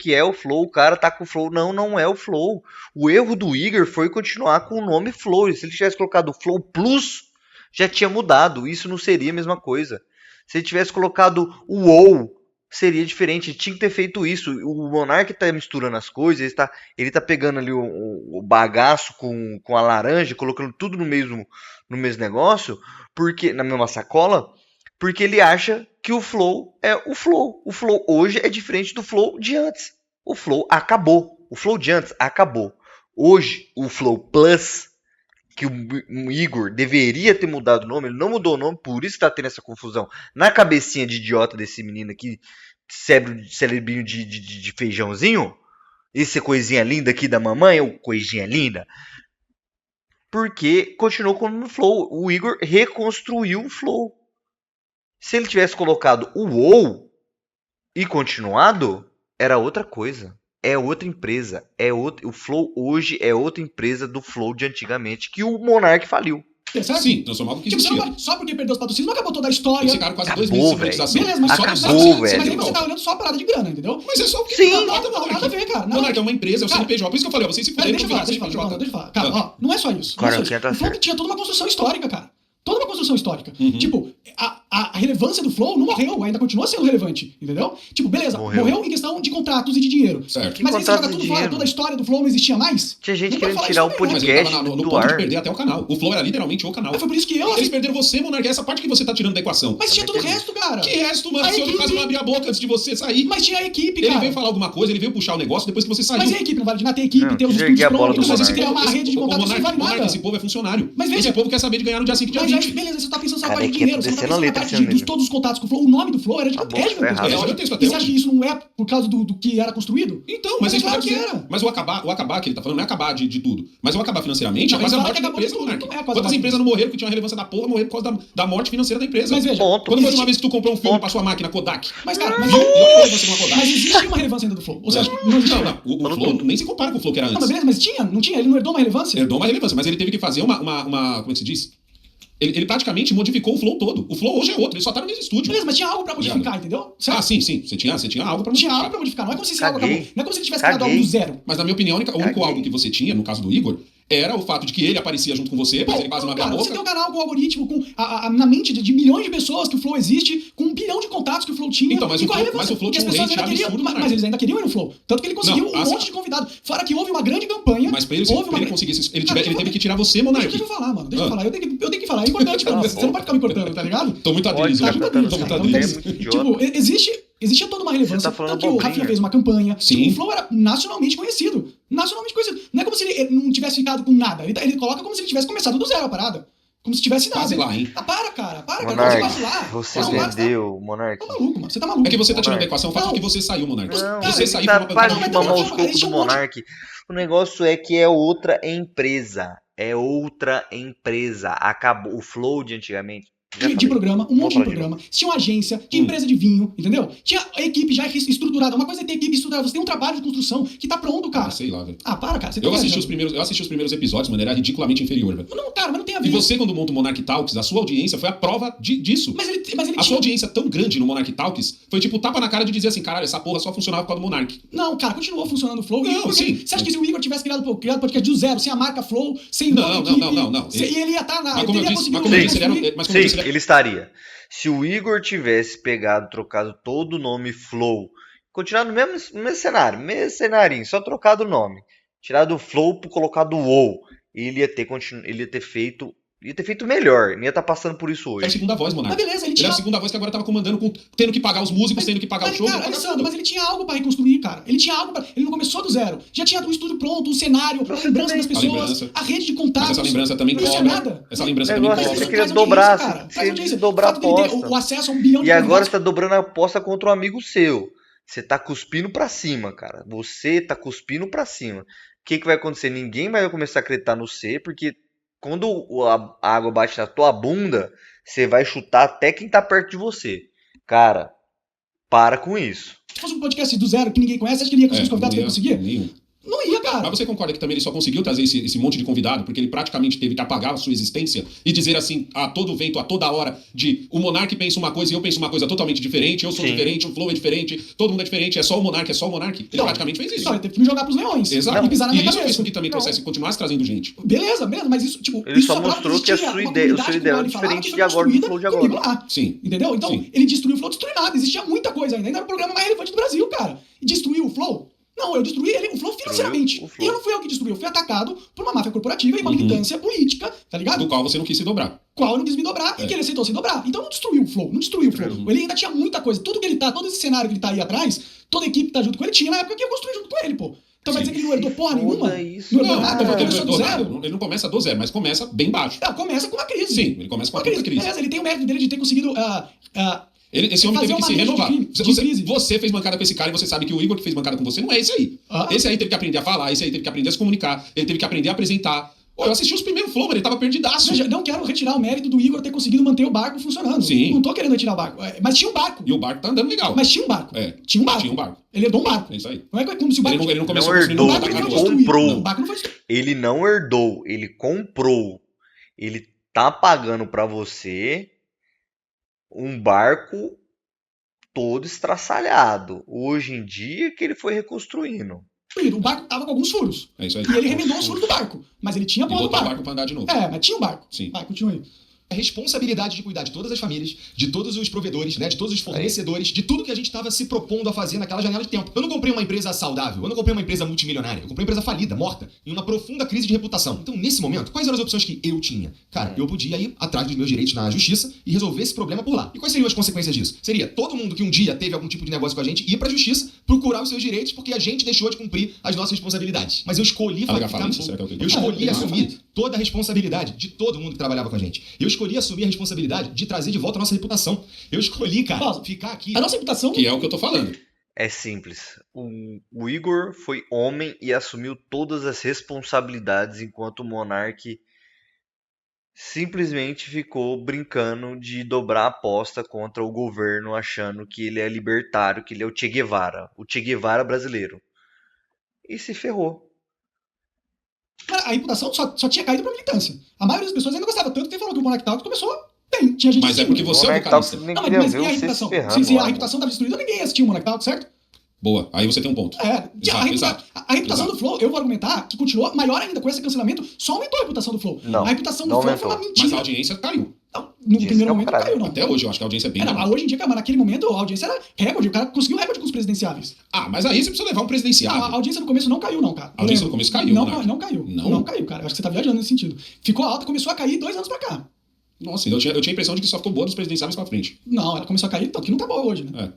o cara tá com o Flow. Não é o Flow. O erro do Igor foi continuar com o nome Flow. Se ele tivesse colocado Flow Plus, já tinha mudado. Isso não seria a mesma coisa. Se ele tivesse colocado o WoW, seria diferente, tinha que ter feito isso. O Monark tá misturando as coisas, ele tá pegando ali o bagaço com a laranja, colocando tudo no mesmo negócio, porque na mesma sacola, porque ele acha que o Flow é o Flow. O Flow hoje é diferente do Flow de antes. O Flow acabou. O Flow de antes acabou. Hoje, o Flow Plus, que o Igor deveria ter mudado o nome, ele não mudou o nome, por isso tá tendo essa confusão na cabecinha de idiota desse menino aqui, cérebrinho de feijãozinho, esse coisinha linda aqui da mamãe, ou coisinha linda, porque continuou com o Flow. O Igor reconstruiu o Flow. Se ele tivesse colocado o WoW e continuado, era outra coisa. É outra empresa. O Flow hoje é outra empresa do Flow de antigamente, que o Monark faliu. Sim, transformava o que existia. Só porque perdeu os patrocínios, não acabou toda a história. Esse cara quase 2 meses de monetização. Beleza, mas velho. Mas aí você tá olhando só a parada de grana, entendeu? Mas é só porque... Sim. Nada a ver, cara. Monark é uma empresa, é o CNPJ. Por isso que eu falei, vocês se fuderam. Deixa eu falar. Cara, não é só isso. O Flow tinha toda uma construção histórica, cara. Toda uma construção histórica. Tipo, a relevância do Flow não morreu, ainda continua sendo relevante, entendeu? Tipo, beleza, morreu em questão de contratos e de dinheiro. Certo. Mas aí você joga tudo fora, toda a história do Flow não existia mais? Tinha gente querendo tirar o podcast no do ponto ar. De perder até o canal. O Flow era literalmente o canal. Mas foi por isso que Eles perderam você, Monark, essa parte que você tá tirando da equação. Mas tinha todo o resto, cara. Que resto, mano? O senhor quase não abria a boca antes de você sair. Mas tinha a equipe, cara. Ele veio falar alguma coisa, ele veio puxar o negócio depois que você saiu. Mas e a equipe? Não vale de nada ter equipe, ter os estúdios prontos, mas você criar uma rede de contatos não vale nada. Esse povo é funcionário. Mas esse povo quer saber de ganhar no dia 5 dia 20. Mas beleza, você tá pensando só na parte de dinheiro, você tá pensando na parte de todos os contatos com o Flow. O nome do Flow era gigantesco. E você acha que isso não é por causa do que era construído? Então, mas claro que era. Mas o acabar que ele tá falando não é acabar de tudo. Mas o acabar financeiramente é quase a morte da empresa, Monark. Quantas empresas não morreram que tinham a relevância da porra, morreram por causa da morte financeira da empresa? Mas veja, quando foi uma vez que tu comprou um filme pra sua máquina, Kodak? Mas, cara, e olha a relevância de uma Kodak. Mas existe uma relevância ainda do Flow. Ou seja, não existe. Não, o Flow nem se compara com o Flow que era antes. Não, mas beleza, mas tinha? Não tinha? Ele não herdou uma relevância? Herdou uma relevância, mas ele teve que fazer uma como é que se diz? Ele praticamente modificou o Flow todo. O Flow hoje é outro, ele só tá no mesmo estúdio. Beleza, mas tinha algo pra modificar, entendeu? Certo? Sim. Você tinha algo pra modificar. Tinha algo pra modificar. Não é como se esse algo acabou. Não é como se ele tivesse criado algo do zero. Mas na minha opinião, o único algo que você tinha, no caso do Igor, era o fato de que ele aparecia junto com você, mas ele quase não abria a boca. Você tem um canal com algoritmo, com na mente de milhões de pessoas que o Flow existe, com 1 bilhão de contatos que o Flow tinha. Então, mas o Flow tinha um rate absurdo. Mas eles ainda queriam ir no Flow. Tanto que ele conseguiu um monte de convidado. Fora que houve uma grande campanha. Mas pra ele conseguir isso, ele teve que tirar você, Monark. Deixa eu falar, mano. Deixa eu falar. Eu tenho que falar. É importante pra você. Você não pode ficar me cortando, tá ligado? Tô muito atriz, cara. Tipo, existia toda uma relevância. Tanto que o Rafinha fez uma campanha. Sim. O Flow era nacionalmente conhecido. Nacionalmente conhecido. Não é como se ele não tivesse ficado com nada. Ele coloca como se ele tivesse começado do zero a parada. Como se tivesse nada. Quase lá, hein? Para, cara. Monark, você vendeu, Monark. Tá maluco, mano. Você tá maluco. É que você tá tirando da equação o fato de que você saiu, Monark. Não, você saiu tá, foi uma para de mamar os cocos do Monark. O negócio é que é outra empresa. É outra empresa. Acabou. O Flow de antigamente. De programa, um monte de programa. Tinha uma agência, tinha empresa de vinho, entendeu? Tinha a equipe já estruturada. Uma coisa é ter equipe estruturada. Você tem um trabalho de construção que tá pronto, cara. Sei lá, velho. Para, cara. Eu assisti os primeiros episódios, mano. Era ridiculamente inferior, velho. Não, cara, mas não tem a ver. E você, quando monta o Monark Talks, a sua audiência foi a prova disso. Mas ele sua audiência tão grande no Monark Talks foi tipo tapa na cara de dizer assim, caralho, essa porra só funcionava por causa do Monark. Não, cara, continuou funcionando o Flow. Não, sim. Você acha que se o Igor tivesse criado podcast do zero, sem a marca Flow, sem não. ele ia estar na... Ele estaria. Se o Igor tivesse trocado todo o nome Flow, continuado no mesmo cenário, só trocado o nome, tirado o Flow por colocado o WoW, ele ia ter feito melhor, não ia estar passando por isso hoje. É a segunda voz, Monark. Mas beleza, ele era a segunda voz que agora tava comandando, tendo que pagar os músicos, tendo que pagar o show. Cara, Alessandro, mas ele tinha algo pra reconstruir, cara. Ele não começou do zero. Já tinha o estúdio pronto, o cenário, a lembrança das pessoas, a rede de contatos. Mas essa lembrança também cobra. Essa lembrança também cobra. Você queria dobrar a aposta. O acesso a 1 bilhão de E agora você tá dobrando a aposta contra um amigo seu. Você tá cuspindo pra cima, cara. Você tá cuspindo pra cima. O que vai acontecer? Ninguém vai começar a acreditar no C, porque quando a água bate na tua bunda, você vai chutar até quem tá perto de você. Cara, para com isso. Se fosse um podcast do zero que ninguém conhece, acho que ele ia conseguir os convidados que ele conseguia? Não ia, cara. Mas você concorda que também ele só conseguiu trazer esse monte de convidado porque ele praticamente teve que apagar a sua existência e dizer assim, a todo vento, a toda hora, de o Monark pensa uma coisa e eu penso uma coisa totalmente diferente, eu sou diferente, o Flow é diferente, todo mundo é diferente, é só o Monark. Ele praticamente fez isso. Ele teve que me jogar pros leões. Exato. E pisar na minha cabeça. Isso fez com que também continuasse trazendo gente. Beleza, mas isso, tipo... Ele só mostrou que a sua ideia é diferente de agora do Flow de agora. Lá. Sim. Entendeu? Então, ele destruiu o Flow, destruiu nada. Existia muita coisa ainda. Ainda era o programa mais relevante do Brasil, cara. E destruiu o Flow? Não, eu destruí o Flow financeiramente. E eu não fui eu que destruí, eu fui atacado por uma máfia corporativa e uma militância política, tá ligado? Do qual você não quis se dobrar. Qual eu não quis me dobrar e que ele aceitou se dobrar. Então não destruiu o Flow, Ele ainda tinha muita coisa. Tudo que ele tá, todo esse cenário que ele tá aí atrás, toda a equipe que tá junto com ele, tinha na época que eu construí junto com ele, pô. Então vai dizer que ele não herdou porra nenhuma? Não herdou nada, ele começou do zero? Ele não começa do zero, mas começa bem baixo. Não, começa com uma crise. Sim, ele começa com uma crise. Beleza, ele tem o mérito dele de ter conseguido... Esse homem teve que se renovar. Você fez bancada com esse cara e você sabe que o Igor que fez bancada com você não é esse aí. Esse aí teve que aprender a falar, esse aí teve que aprender a se comunicar, ele teve que aprender a apresentar. Pô, eu assisti os primeiros Flow, ele tava perdidaço. Veja, não quero retirar o mérito do Igor ter conseguido manter o barco funcionando. Sim. Não tô querendo retirar o barco. Mas tinha um barco. E o barco tá andando legal. Mas tinha um barco. Tinha um barco. Ele herdou um barco. É isso aí. Não é como se o barco... Ele não começou a construir um barco, ele comprou. O barco não foi destruído. Ele não herdou, ele comprou. Ele tá pagando pra você um barco todo estraçalhado. Hoje em dia que ele foi reconstruindo. O barco tava com alguns furos. É isso aí. E ele remendou os furos do barco. Mas ele tinha a porra do barco. O barco pra andar de novo. Mas tinha o barco. Sim. Vai, continua aí. A responsabilidade de cuidar de todas as famílias, de todos os provedores, né, de todos os fornecedores, de tudo que a gente estava se propondo a fazer naquela janela de tempo. Eu não comprei uma empresa saudável, eu não comprei uma empresa multimilionária, eu comprei uma empresa falida, morta, em uma profunda crise de reputação. Então, nesse momento, quais eram as opções que eu tinha? Cara, eu podia ir atrás dos meus direitos na justiça e resolver esse problema por lá. E quais seriam as consequências disso? Seria todo mundo que um dia teve algum tipo de negócio com a gente ir pra justiça procurar os seus direitos porque a gente deixou de cumprir as nossas responsabilidades. Mas eu escolhi assumir toda a responsabilidade de todo mundo que trabalhava com a gente. Eu escolhi assumir a responsabilidade de trazer de volta a nossa reputação. Eu escolhi, cara, ficar aqui. A nossa reputação... Que é o que eu tô falando. É simples. O Igor foi homem e assumiu todas as responsabilidades enquanto o Monark simplesmente ficou brincando de dobrar a aposta contra o governo, achando que ele é libertário, que ele é o Che Guevara brasileiro. E se ferrou. Cara, a reputação só tinha caído pra militância. A maioria das pessoas ainda gostava, tanto que falou que o Monark Talks começou bem. Tinha gente mas é porque você é o vocalista. Não, mas e a reputação? Se a reputação estava destruída, ninguém assistia o Monark Talks, certo? Boa, aí você tem um ponto. Exato. A reputação do Flow, eu vou argumentar que continuou maior ainda com esse cancelamento, só aumentou a reputação do Flow. Não, a reputação do Flow foi uma mentira. Mas a audiência caiu. Não, no primeiro momento caiu, não. Até hoje eu acho que a audiência é bem... Hoje em dia, cara, naquele momento a audiência era recorde, o cara conseguiu recorde com os presidenciáveis. Mas aí você precisa levar um presidenciável. A audiência no começo não caiu, não, cara. A audiência no começo caiu, Não caiu. Não caiu, cara. Eu acho que você tá viajando nesse sentido. Ficou alta, começou a cair 2 anos pra cá. Nossa, eu tinha a impressão de que só ficou boa dos presidenciáveis pra frente. Não, ela começou a cair, tanto que não tá boa hoje, né?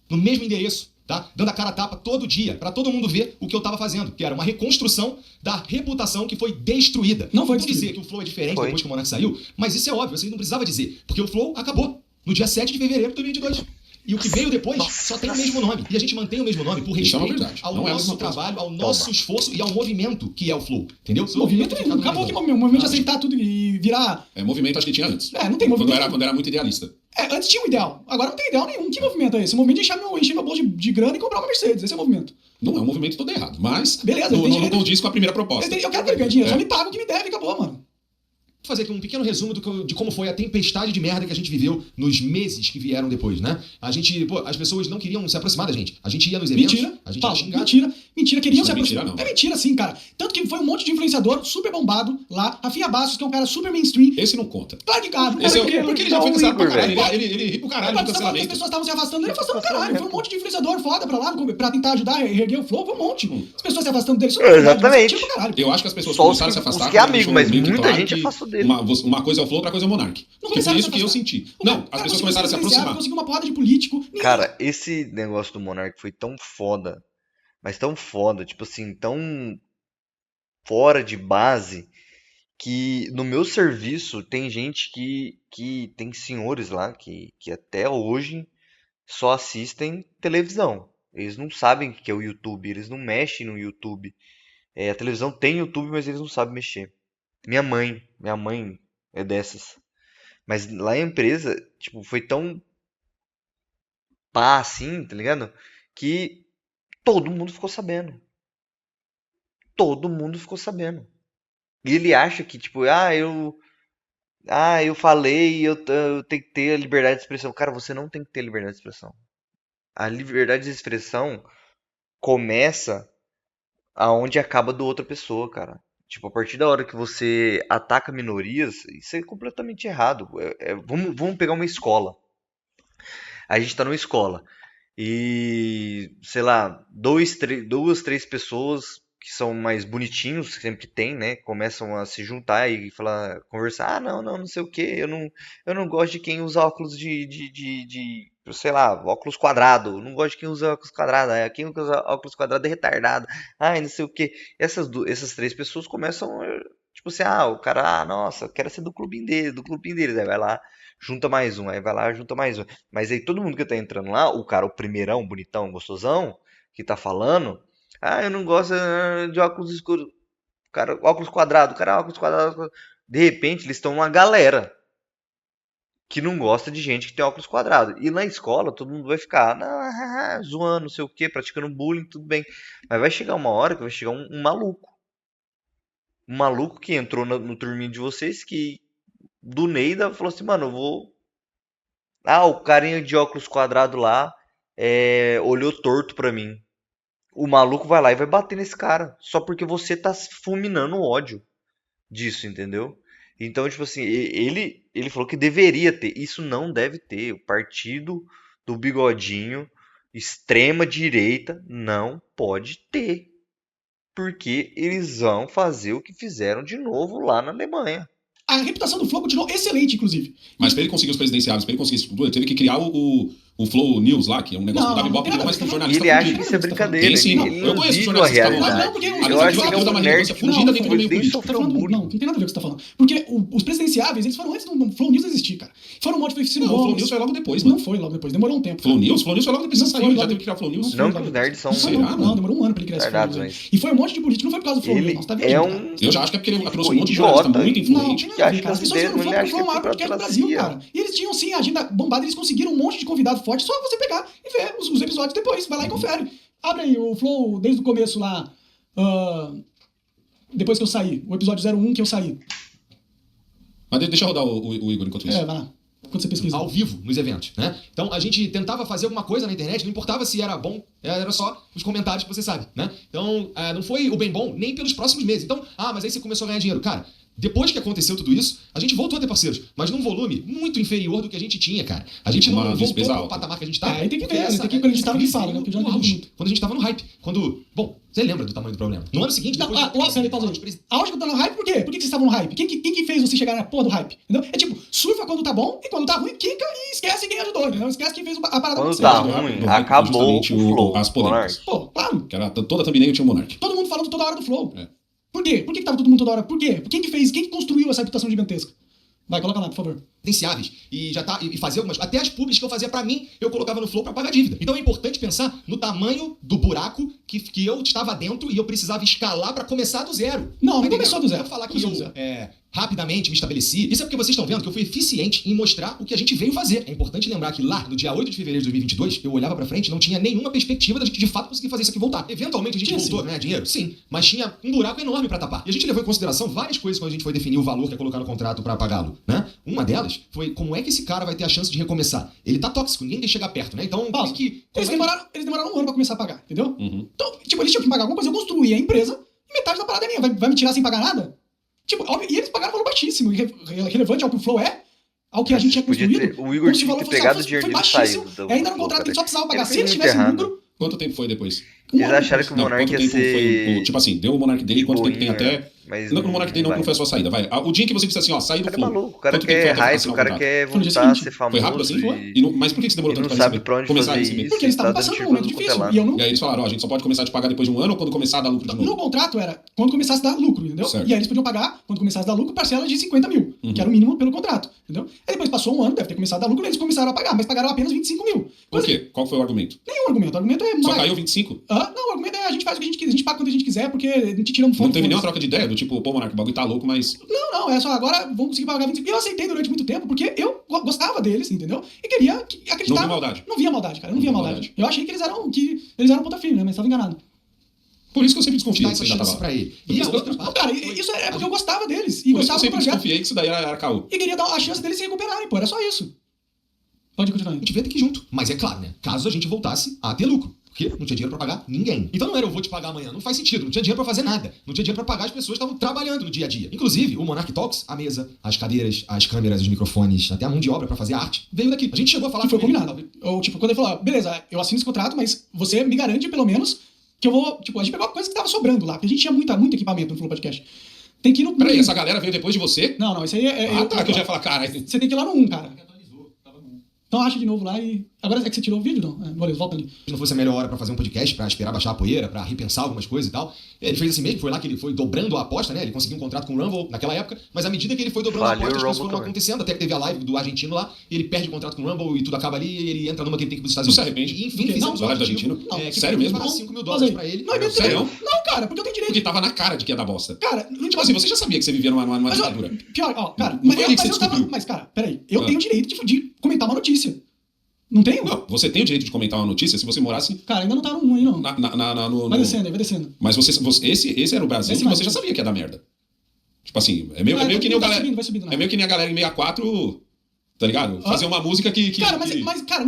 No mesmo endereço, Tá? Dando a cara a tapa todo dia, pra todo mundo ver o que eu tava fazendo, que era uma reconstrução da reputação que foi destruída. Não foi dizer que o Flow é diferente depois que o Monark saiu, mas isso é óbvio, você não precisava dizer, porque o Flow acabou no dia 7 de fevereiro de 2022. E o que veio depois só tem o mesmo nome. E a gente mantém o mesmo nome por respeito ao nosso trabalho, ao nosso esforço e ao movimento que é o Flow. Entendeu? O movimento acabou que o movimento de aceitar tudo e virar... Movimento acho que tinha antes. Não tem movimento. Quando era muito idealista. Antes tinha um ideal. Agora não tem ideal nenhum. Que movimento é esse? O movimento de encher meu bolso de grana e comprar uma Mercedes. Esse é o movimento. Não é um movimento todo errado, mas beleza, não condiz com a primeira proposta. Eu quero que ele ganhe dinheiro. Só me paga o que me deve e acabou, mano. Vou fazer aqui um pequeno resumo de como foi a tempestade de merda que a gente viveu nos meses que vieram depois, né? As pessoas não queriam se aproximar da gente. A gente ia nos eventos, a gente ia xingar. Mentira, queriam se aproximar. É mentira sim, cara. Tanto que foi um monte de influenciador super bombado lá. Rafinha Bastos, que é um cara super mainstream. Esse não conta. Claro que cara. Porque ele já foi cancelado pra caralho. Ele ri pro caralho do cancelamento. As pessoas estavam se afastando dele, afastando caralho. Foi um monte de influenciador foda pra lá, pra tentar ajudar a erguer o Flow. Foi um monte. As pessoas se afastando dele. Exatamente. Eu acho que as pessoas começaram a se afastar. Os que é amigo, mas muita gente afastou dele. Uma coisa é o Flow, outra coisa é o Monark. Foi isso que eu senti. Não, as pessoas começaram a se aproximar. Conseguiu uma porrada de político. Cara, esse negócio do Monark foi tão foda, mas tão foda, tipo assim, tão fora de base, que no meu serviço tem gente que tem senhores lá que até hoje só assistem televisão. Eles não sabem o que é o YouTube, eles não mexem no YouTube. A televisão tem YouTube, mas eles não sabem mexer. Minha mãe é dessas. Mas lá a empresa, tipo, foi tão pá assim, tá ligado? Que todo mundo ficou sabendo. Todo mundo ficou sabendo. E ele acha que, tipo, eu falei, eu tenho que ter a liberdade de expressão. Cara, você não tem que ter a liberdade de expressão. A liberdade de expressão começa aonde acaba do outra pessoa, cara. Tipo, a partir da hora que você ataca minorias, isso é completamente errado. Vamos pegar uma escola. A gente tá numa escola e, sei lá, duas, três pessoas que são mais bonitinhos, que sempre tem, né? Começam a se juntar e conversar. Não sei o que. Eu não gosto de quem usa óculos sei lá, óculos quadrado. Não gosto de quem usa óculos quadrado. Quem usa óculos quadrado é retardado. Não sei o que. Essas três pessoas começam, tipo assim, o cara, nossa, eu quero ser do clubinho deles. Aí vai lá, junta mais um. Aí vai lá, junta mais um. Mas aí todo mundo que tá entrando lá, o cara, o primeirão, bonitão, gostosão, que tá falando, eu não gosto de óculos escuros. Cara, óculos quadrado. De repente, eles estão uma galera que não gosta de gente que tem óculos quadrados. E na escola, todo mundo vai ficar zoando, não sei o que, praticando bullying, tudo bem. Mas vai chegar uma hora que vai chegar um maluco. Um maluco que entrou no turminho de vocês, que do Neida falou assim, mano, eu vou... o carinha de óculos quadrado lá olhou torto pra mim. O maluco vai lá e vai bater nesse cara. Só porque você tá fulminando o ódio disso, entendeu? Então, tipo assim, ele falou que deveria ter. Isso não deve ter. O partido do bigodinho, extrema direita, não pode ter. Porque eles vão fazer o que fizeram de novo lá na Alemanha. A reputação do Flow continuou excelente, inclusive. Mas pra ele conseguir os presidenciáveis, pra ele conseguir isso tudo, ele teve que criar o Flow News lá, que é um negócio do Ibope, mas que o jornalista... Ele acha que isso é brincadeira. Tem sim, eu conheço jornalistas que estavam lá. Eu acho que ele é um nerd fugida dentro do meio político. Não tem nada a ver com o que você tá falando. Porque os presidenciáveis, eles foram antes do Flow News existir, cara. Foram um monte de... Não, o Flow News foi logo depois, mano. Não foi logo depois, demorou um tempo. Flow News foi logo depois que você saiu, ele já teve que criar o Flow News. Não que os nerds são... Não, demorou um ano pra ele criar esse Flow News. E foi um monte de político, não foi por causa do Flow News, tá vendo? Eu já acho que é porque ele trouxe um monte de jornalista muito influente. Não, as pessoas foram no Flow, o maior podcast do Brasil, cara. E eles tinham, sim, a agenda bombada, eles conseguiram um monte de convidado forte, só você pegar e ver os episódios depois, vai lá e confere. Abre aí o Flow desde o começo lá, depois que eu saí, o episódio 01 que eu saí. Mas deixa eu rodar o Igor enquanto isso. Vai lá. Quando você pesquisa. Ao vivo, nos eventos, né? Então a gente tentava fazer alguma coisa na internet, não importava se era bom, era só os comentários que você sabe, né? Então não foi o bem bom nem pelos próximos meses. Então, mas aí você começou a ganhar dinheiro. Cara, Depois que aconteceu tudo isso, a gente voltou a ter parceiros, mas num volume muito inferior do que a gente tinha, cara. A gente não voltou pro patamar que a gente tá. Aí tem que ver, tem que quando a gente tava no fala, né? Quando a gente tava no hype. Bom, você lembra do tamanho do problema. No ano seguinte, depois... Aonde que eu tô no hype? Por quê? Por que vocês estavam no hype? Quem que fez você chegar na porra do hype? Entendeu? É tipo, surfa quando tá bom e quando tá ruim, quica e esquece quem ajudou, entendeu? Esquece quem fez a parada acontecer. Quando tá ruim, acabou o flow. As polêmicas. Pô, claro. Que era toda thumbnail tinha um Monark. Todo mundo falando toda hora do flow. Por quê? Por que tava todo mundo toda hora? Por quê? Quem que construiu essa reputação gigantesca? Vai, coloca lá, por favor. Potenciáveis. E já tá. E fazer algumas. Até as publis que eu fazia pra mim, eu colocava no Flow pra pagar dívida. Então é importante pensar no tamanho do buraco que eu estava dentro e eu precisava escalar pra começar do zero. Não começou do zero. Eu falar que eu rapidamente me estabeleci. Isso é porque vocês estão vendo que eu fui eficiente em mostrar o que a gente veio fazer. É importante lembrar que lá, no dia 8 de fevereiro de 2022, eu olhava pra frente e não tinha nenhuma perspectiva da gente de fato conseguir fazer isso aqui voltar. Eventualmente a gente voltou a ganhar dinheiro? Sim. Mas tinha um buraco enorme pra tapar. E a gente levou em consideração várias coisas quando a gente foi definir o valor que ia colocar no contrato pra pagá-lo, né? Uma delas foi como é que esse cara vai ter a chance de recomeçar. Ele tá tóxico, ninguém deixa chegar perto, né? Então, eles demoraram um ano pra começar a pagar, entendeu? Então, tipo, eles tinham que pagar alguma coisa, eu construí a empresa e metade da parada é minha. Vai me tirar sem pagar nada? Tipo, e eles pagaram um valor baixíssimo, relevante ao que o Flow ao que a gente tinha construído. O Igor tinha que ter pegado o dinheiro dele e saído. Ainda no contrato ele só precisava pagar. Se ele tivesse lucro... Quanto tempo foi depois? Eles acharam que o Monark ia ser... Tipo assim, deu o Monark dele, quanto tempo tem até... Mas não, o Monark dele não foi a sua saída, vai. O dia que você disse assim, ó, saí do Flow. Maluco, o cara quer hype, o cara quer voltar a ser famoso. Foi rápido assim? Mas por que você demorou tanto pra receber? Começar a receber? Porque eles estavam passando por um momento difícil. E aí eles falaram, ó, a gente só pode começar a te pagar depois de um ano ou quando começar a dar lucro de novo? No contrato era quando começasse a dar lucro, entendeu? Certo. E aí eles podiam pagar, quando começasse a dar lucro, parcelas de 50 mil, que era o mínimo pelo contrato, entendeu? Aí depois passou um ano, deve ter começado a dar lucro, e eles começaram a pagar, mas pagaram apenas 25 mil. Por quê? Qual foi o argumento? Nenhum argumento. O argumento é... Só caiu 25? Não, o argumento é a gente faz o que a gente quiser, a gente paga quando a gente quiser, porque a gente tira um fundo. Não teve nenhuma troca de ideia do tipo, pô, Monark, o bagulho tá louco, mas... Não, é só agora vamos conseguir pagar 25. E eu aceitei durante muito tempo, porque eu gostava deles, entendeu? E queria acreditar. Não via maldade. Não via maldade, cara. Não via maldade. Eu achei que eles eram ponta firme, né? Mas estava enganado. Por isso que eu sempre desconfiei que você já tava pra ele. E a outra parte... Cara, isso é porque eu gostava deles. E gostava do projeto. Eu sempre desconfiei que isso daí era caô. E queria dar a chance deles se recuperarem, pô. Era só isso. Pode continuar. A gente devia ter que ir junto. Mas é claro, né? Caso a gente voltasse a ter lucro. Porque não tinha dinheiro pra pagar ninguém. Então não era eu vou te pagar amanhã. Não faz sentido. Não tinha dinheiro pra fazer nada. Não tinha dinheiro pra pagar as pessoas que estavam trabalhando no dia a dia. Inclusive, o Monark Talks, a mesa, as cadeiras, as câmeras, os microfones, até a mão de obra pra fazer arte, veio daqui. A gente chegou a falar... Que foi combinado. Ou, tipo, quando ele falou, beleza, eu assino esse contrato, mas você me garante, pelo menos, que eu vou... Tipo, a gente pegou a coisa que tava sobrando lá. Porque a gente tinha muito equipamento no Flow Podcast. Tem que ir no... Peraí, essa galera veio depois de você? Não, isso aí é... que eu já ia falar, cara... Você tem que ir lá no 1, cara. Então acha de novo lá e... Agora é que você tirou o vídeo, não? Beleza, volta ali. Se não fosse a melhor hora pra fazer um podcast, pra esperar baixar a poeira, pra repensar algumas coisas e tal. Ele fez assim mesmo, foi lá que ele foi dobrando a aposta, né? Ele conseguiu um contrato com o Rumble naquela época, mas à medida que ele foi dobrando a aposta, as coisas foram acontecendo, até que teve a live do argentino lá, ele perde o contrato com o Rumble e tudo acaba ali, e ele entra numa que ele tem que ir pros Estados Unidos. Você se arrepende? E, enfim, fizemos o live do argentino? Sério mesmo? Pagar $5 mil pra ele. Sério? Não, cara, porque eu tenho direito. Porque tava na cara de que ia dar bosta. Cara, tipo assim, você já sabia que você vivia numa ditadura. Pior, ó, cara, mas cara, peraí, eu tenho direito de comentar uma notícia. Não tenho? Não, você tem o direito de comentar uma notícia se você morasse... Cara, ainda não tá no 1 aí, não. Vai descendo. Mas esse era o Brasil que você já sabia que ia dar merda. Tipo assim, é meio que nem o galera... É meio que nem a galera em 64, tá ligado? Fazer uma música que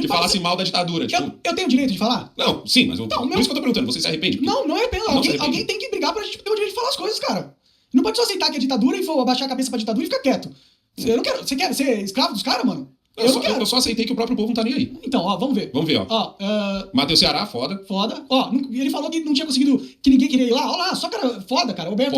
falasse mal da ditadura. Tipo... Eu tenho o direito de falar? Não, sim, mas por isso que eu tô perguntando, você se arrepende? Não arrependo. Alguém tem que brigar pra gente ter o direito de falar as coisas, cara. Não pode só aceitar que é ditadura e for abaixar a cabeça pra ditadura e ficar quieto. Eu não quero... Você quer ser escravo dos caras, mano? Eu só aceitei que o próprio povo não tá nem aí. Então, ó, vamos ver. Matheus Ceará, foda. Ó, ele falou que não tinha conseguido, que ninguém queria ir lá. Ó lá, só cara foda, cara. Roberto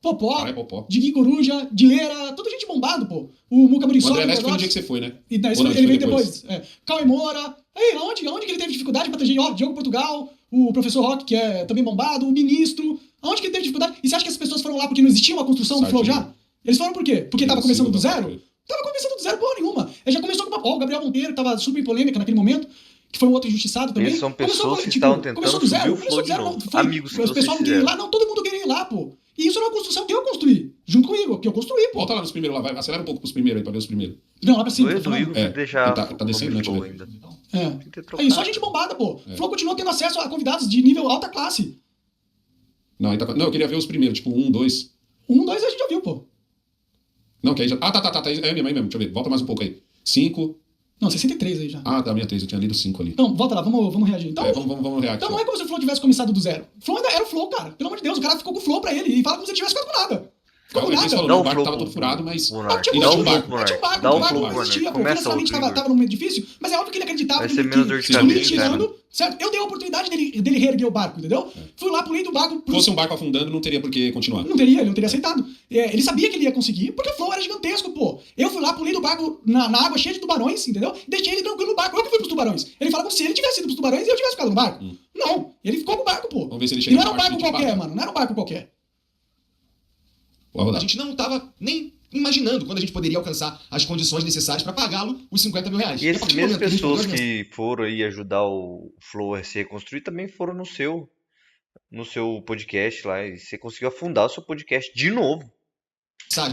Popó. Caralho, Popó. Diguinho Coruja, Dileira, toda gente bombado, pô. O Muca Muriçoca. O André Veste foi no dia que você foi, né? Ele veio depois. Cauê Moura. Aí, onde que ele teve dificuldade pra ter gente? Ó, Diogo Portugal, o professor Rock, que é também bombado, o ministro. Aonde que ele teve dificuldade? E você acha que as pessoas foram lá porque não existia uma construção do Flow já? Eles foram por quê? Porque tava começando do zero? Tava começando do zero porra nenhuma. Ele já começou com o Gabriel Monteiro, que tava super polêmica naquele momento, que foi um outro injustiçado também. Eles são pessoas que estavam tentando subir o Flow de novo. Amigos que o pessoal não queria ir lá, não, todo mundo queria ir lá, pô. E isso era uma construção que eu construí, junto com o Igor, que eu construí, pô. Volta lá nos primeiros lá, vai, acelera um pouco pros primeiros aí, pra ver os primeiros. Não, lá pra cima. Do Igor você deixar... Tá descendo, né? Ainda. Aí, só gente bombada, pô. O Flow continua tendo acesso a convidados de nível alta classe. Não, eu queria ver os primeiros, tipo 1, 2. 1, 2 a gente já viu, pô. Não, que aí já... tá. É mesmo. Deixa eu ver. Volta mais um pouco aí. 5. Não, 63 aí já. Tá, minha 3. Eu tinha lido 5 ali. Então, volta lá. Vamos reagir. Então, vamos reagir. Então não é como se o Flow tivesse começado do zero. O Flow ainda era o Flow, cara. Pelo amor de Deus, o cara ficou com o Flow pra ele. E fala como se ele tivesse ficado com nada. Ficou nada. Falou, o barco tava todo furado, mas... Tinha um barco, o barco não existia, pô. Financeiramente tava num momento difícil, mas é óbvio que ele acreditava que me tirando, certo? Eu dei a oportunidade dele reerguer o barco, entendeu? Fui lá, pulei do barco... Se fosse um barco afundando, não teria por que continuar. Ele não teria aceitado. Ele sabia que ele ia conseguir, porque o flow era gigantesco, pô. Eu fui lá, pulei do barco na água cheia de tubarões, entendeu? Deixei ele tranquilo no barco. Eu que fui pros tubarões. Ele fala como se ele tivesse ido pros tubarões e eu tivesse ficado no barco. Não, ele ficou no barco, pô. Vamos ver se ele chega. E não era um barco qualquer, mano. Não era um barco qualquer. A gente não estava nem imaginando quando a gente poderia alcançar as condições necessárias para pagá-lo os 50 mil reais. E essas mesmas pessoas que foram aí ajudar o Flow a se reconstruir também foram no seu podcast lá. E você conseguiu afundar o seu podcast de novo.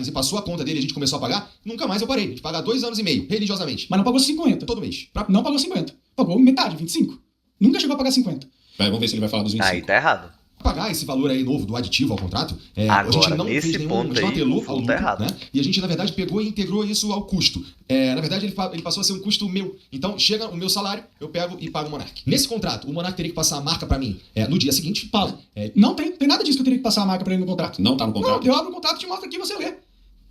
E passou a conta dele, a gente começou a pagar, nunca mais eu parei. A gente paga 2 anos e meio, religiosamente. Mas não pagou 50. Todo mês. Não pagou 50. Pagou metade, 25. Nunca chegou a pagar 50. Vamos ver se ele vai falar dos 25. Aí tá errado. Pagar esse valor aí novo do aditivo ao contrato, agora, a gente não fez nenhum, a gente não apelou ao lucro, né? E a gente, na verdade, pegou e integrou isso ao custo. Na verdade, ele passou a ser um custo meu. Então, chega o meu salário, eu pego e pago o Monark. Nesse contrato, o Monark teria que passar a marca pra mim no dia seguinte. Paulo, não tem nada disso que eu teria que passar a marca pra ele no contrato. Não tá no contrato? Não, eu abro o contrato e te mostro aqui e você lê.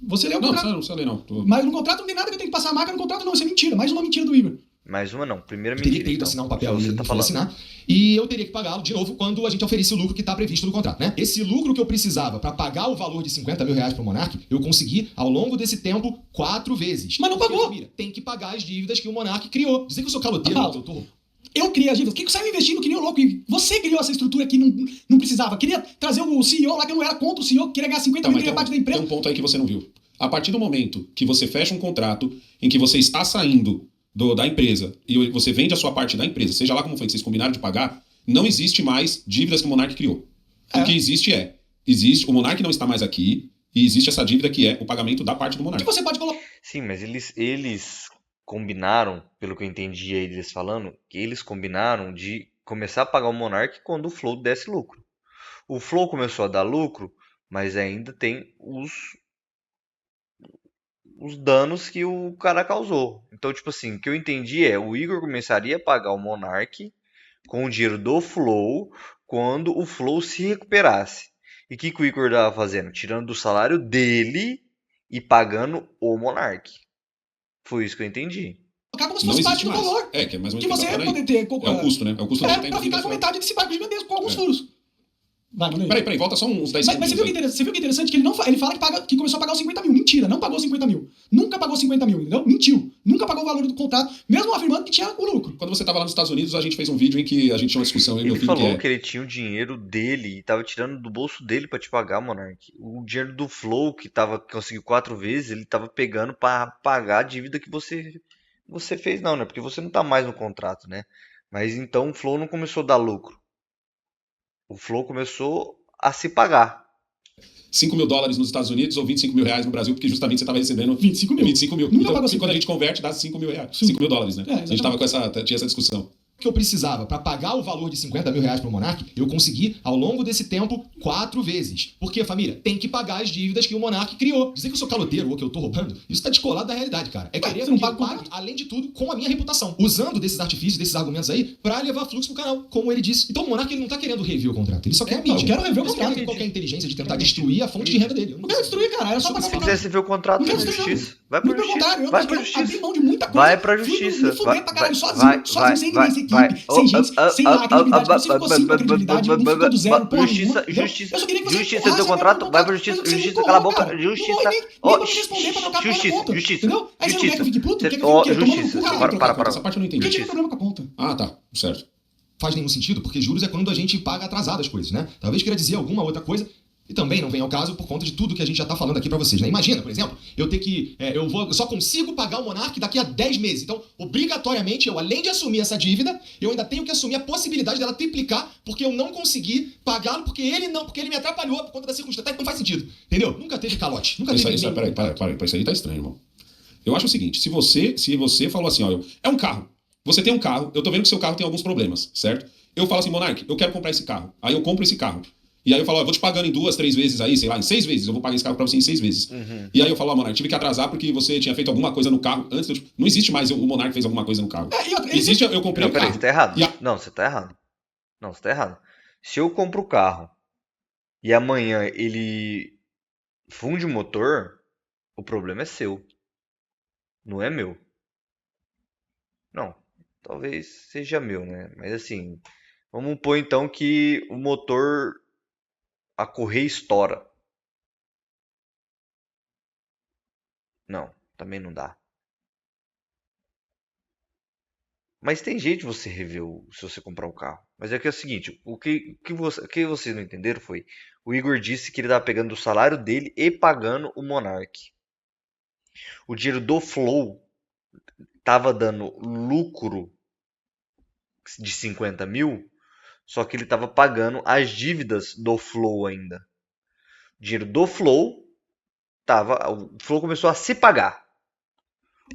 Você lê o contrato. Não precisa ler, não. Mas no contrato não tem nada que eu tenho que passar a marca no contrato, não. Isso é mentira. Mais uma mentira do Igor. Mais uma não. Primeira mentira. mentira. Teria que assinar um papel e ele não assinar. E eu teria que pagá-lo de novo quando a gente oferecer o lucro que está previsto no contrato, né? Esse lucro que eu precisava para pagar o valor de 50 mil reais para o Monark, eu consegui ao longo desse tempo 4 vezes. Mas não pagou. Tem que pagar as dívidas que o Monark criou. Dizer que eu sou caloteiro, eu criei as dívidas. Por que você saiu investindo que nem o louco? E você criou essa estrutura que não precisava. Queria trazer o CEO lá que eu não era contra o CEO, queria ganhar 50 mil, queria parte da empresa. Tem um ponto aí que você não viu. A partir do momento que você fecha um contrato em que você está saindo da empresa e você vende a sua parte da empresa, seja lá como foi que vocês combinaram de pagar, não existe mais dívidas que o Monark criou. O que existe o Monark não está mais aqui e existe essa dívida que é o pagamento da parte do Monark. Que você pode colocar. Sim, mas eles combinaram, pelo que eu entendi aí eles falando, que eles combinaram de começar a pagar o Monark quando o Flow desse lucro. O Flow começou a dar lucro, mas ainda tem os danos que o cara causou. Então, tipo assim, o que eu entendi o Igor começaria a pagar o Monark com o dinheiro do Flow quando o Flow se recuperasse. E o que o Igor estava fazendo? Tirando do salário dele e pagando o Monark. Foi isso que eu entendi. Como se fosse parte do valor. Que é mais ou menos que você ia poder ter. É o custo, né? É o custo pra ficar com metade desse barco gigantesco, com alguns furos. Peraí, volta só uns 10 segundos. Mas você viu que é interessante que ele fala que começou a pagar os 50 mil. Mentira, não pagou 50 mil. Nunca pagou 50 mil, entendeu? Mentiu. Nunca pagou o valor do contrato, mesmo afirmando que tinha o lucro. Quando você estava lá nos Estados Unidos, a gente fez um vídeo em que a gente tinha uma discussão. Ele falou que ele tinha o dinheiro dele e tava tirando do bolso dele pra te pagar, Monark. O dinheiro do Flow, que conseguiu 4 vezes, ele tava pegando pra pagar a dívida que você fez, não, né? Porque você não tá mais no contrato, né? Mas então o Flow não começou a dar lucro. O Flow começou a se pagar. $5 mil nos Estados Unidos ou 25 mil reais no Brasil, porque justamente você estava recebendo 25 mil. 25 mil. Nunca então, pagou quando a gente converte, dá 5 mil reais. 5 mil dólares, né? A gente tinha essa discussão. Que eu precisava para pagar o valor de 50 mil reais para o Monark, eu consegui ao longo desse tempo 4 vezes. Porque, família, tem que pagar as dívidas que o Monark criou. Dizer que eu sou caloteiro ou que eu tô roubando, isso tá descolado da realidade, cara. É querer que eu pague, além de tudo, com a minha reputação. Usando desses artifícios, desses argumentos aí, para levar fluxo pro canal, como ele disse. Então o Monark ele não tá querendo rever o contrato, ele só quer a mídia. Eu quero rever o contrato. Ele qualquer inteligência de tentar destruir a fonte de renda dele. Não quero destruir, cara. Era só pagar o contrato. Se quisesse ver o contrato na justiça, vai pra justiça. Vai pra justiça. Mão de muita coisa. Vai pra justiça. Vai pra caralho, sozinho, sem equipe, sem gente. Sem a credibilidade, você ficou sem credibilidade, não ficou do zero, porra nenhuma. Justiça do contrato, vai pra justiça, cala a boca, justiça, justiça, Aí você não quer que eu fique puto? Justiça, para. Essa parte eu não entendi. Quem tiver problema com a conta? Ah, tá, certo. Faz nenhum sentido, porque juros é quando a gente paga atrasado as coisas, né? Talvez queira dizer alguma outra coisa, e também não vem ao caso por conta de tudo que a gente já tá falando aqui pra vocês, né? Imagina, por exemplo, eu só consigo pagar o Monark daqui a 10 meses. Então, obrigatoriamente, eu além de assumir essa dívida, eu ainda tenho que assumir a possibilidade dela triplicar, porque eu não consegui pagá-lo, porque ele me atrapalhou por conta da circunstância. Não faz sentido, entendeu? Nunca teve calote. Nunca teve. Peraí, isso aí tá estranho, irmão. Eu acho o seguinte, se você falou assim, ó, é um carro. Você tem um carro, eu tô vendo que seu carro tem alguns problemas, certo? Eu falo assim, Monark, eu quero comprar esse carro. Aí eu compro esse carro. E aí eu falo, eu vou te pagando em 2, 3 vezes aí, sei lá, em 6 vezes. Eu vou pagar esse carro pra você em 6 vezes. Uhum. E aí eu falo, Monark, tive que atrasar porque você tinha feito alguma coisa no carro antes. Não existe mais o Monark fez alguma coisa no carro. Existe, eu comprei o carro. Peraí, você tá errado. Não, você tá errado. Se eu compro o carro e amanhã ele funde o motor, o problema é seu. Não é meu. Não, talvez seja meu, né? Mas assim, vamos supor então que o motor, a correia estoura. Não, também não dá. Mas tem jeito de você rever se você comprar um carro. Mas é que é o seguinte, o que vocês não entenderam foi, o Igor disse que ele estava pegando o salário dele e pagando o Monark. O dinheiro do Flow estava dando lucro de 50 mil, só que ele estava pagando as dívidas do Flow ainda. O dinheiro do Flow o Flow começou a se pagar.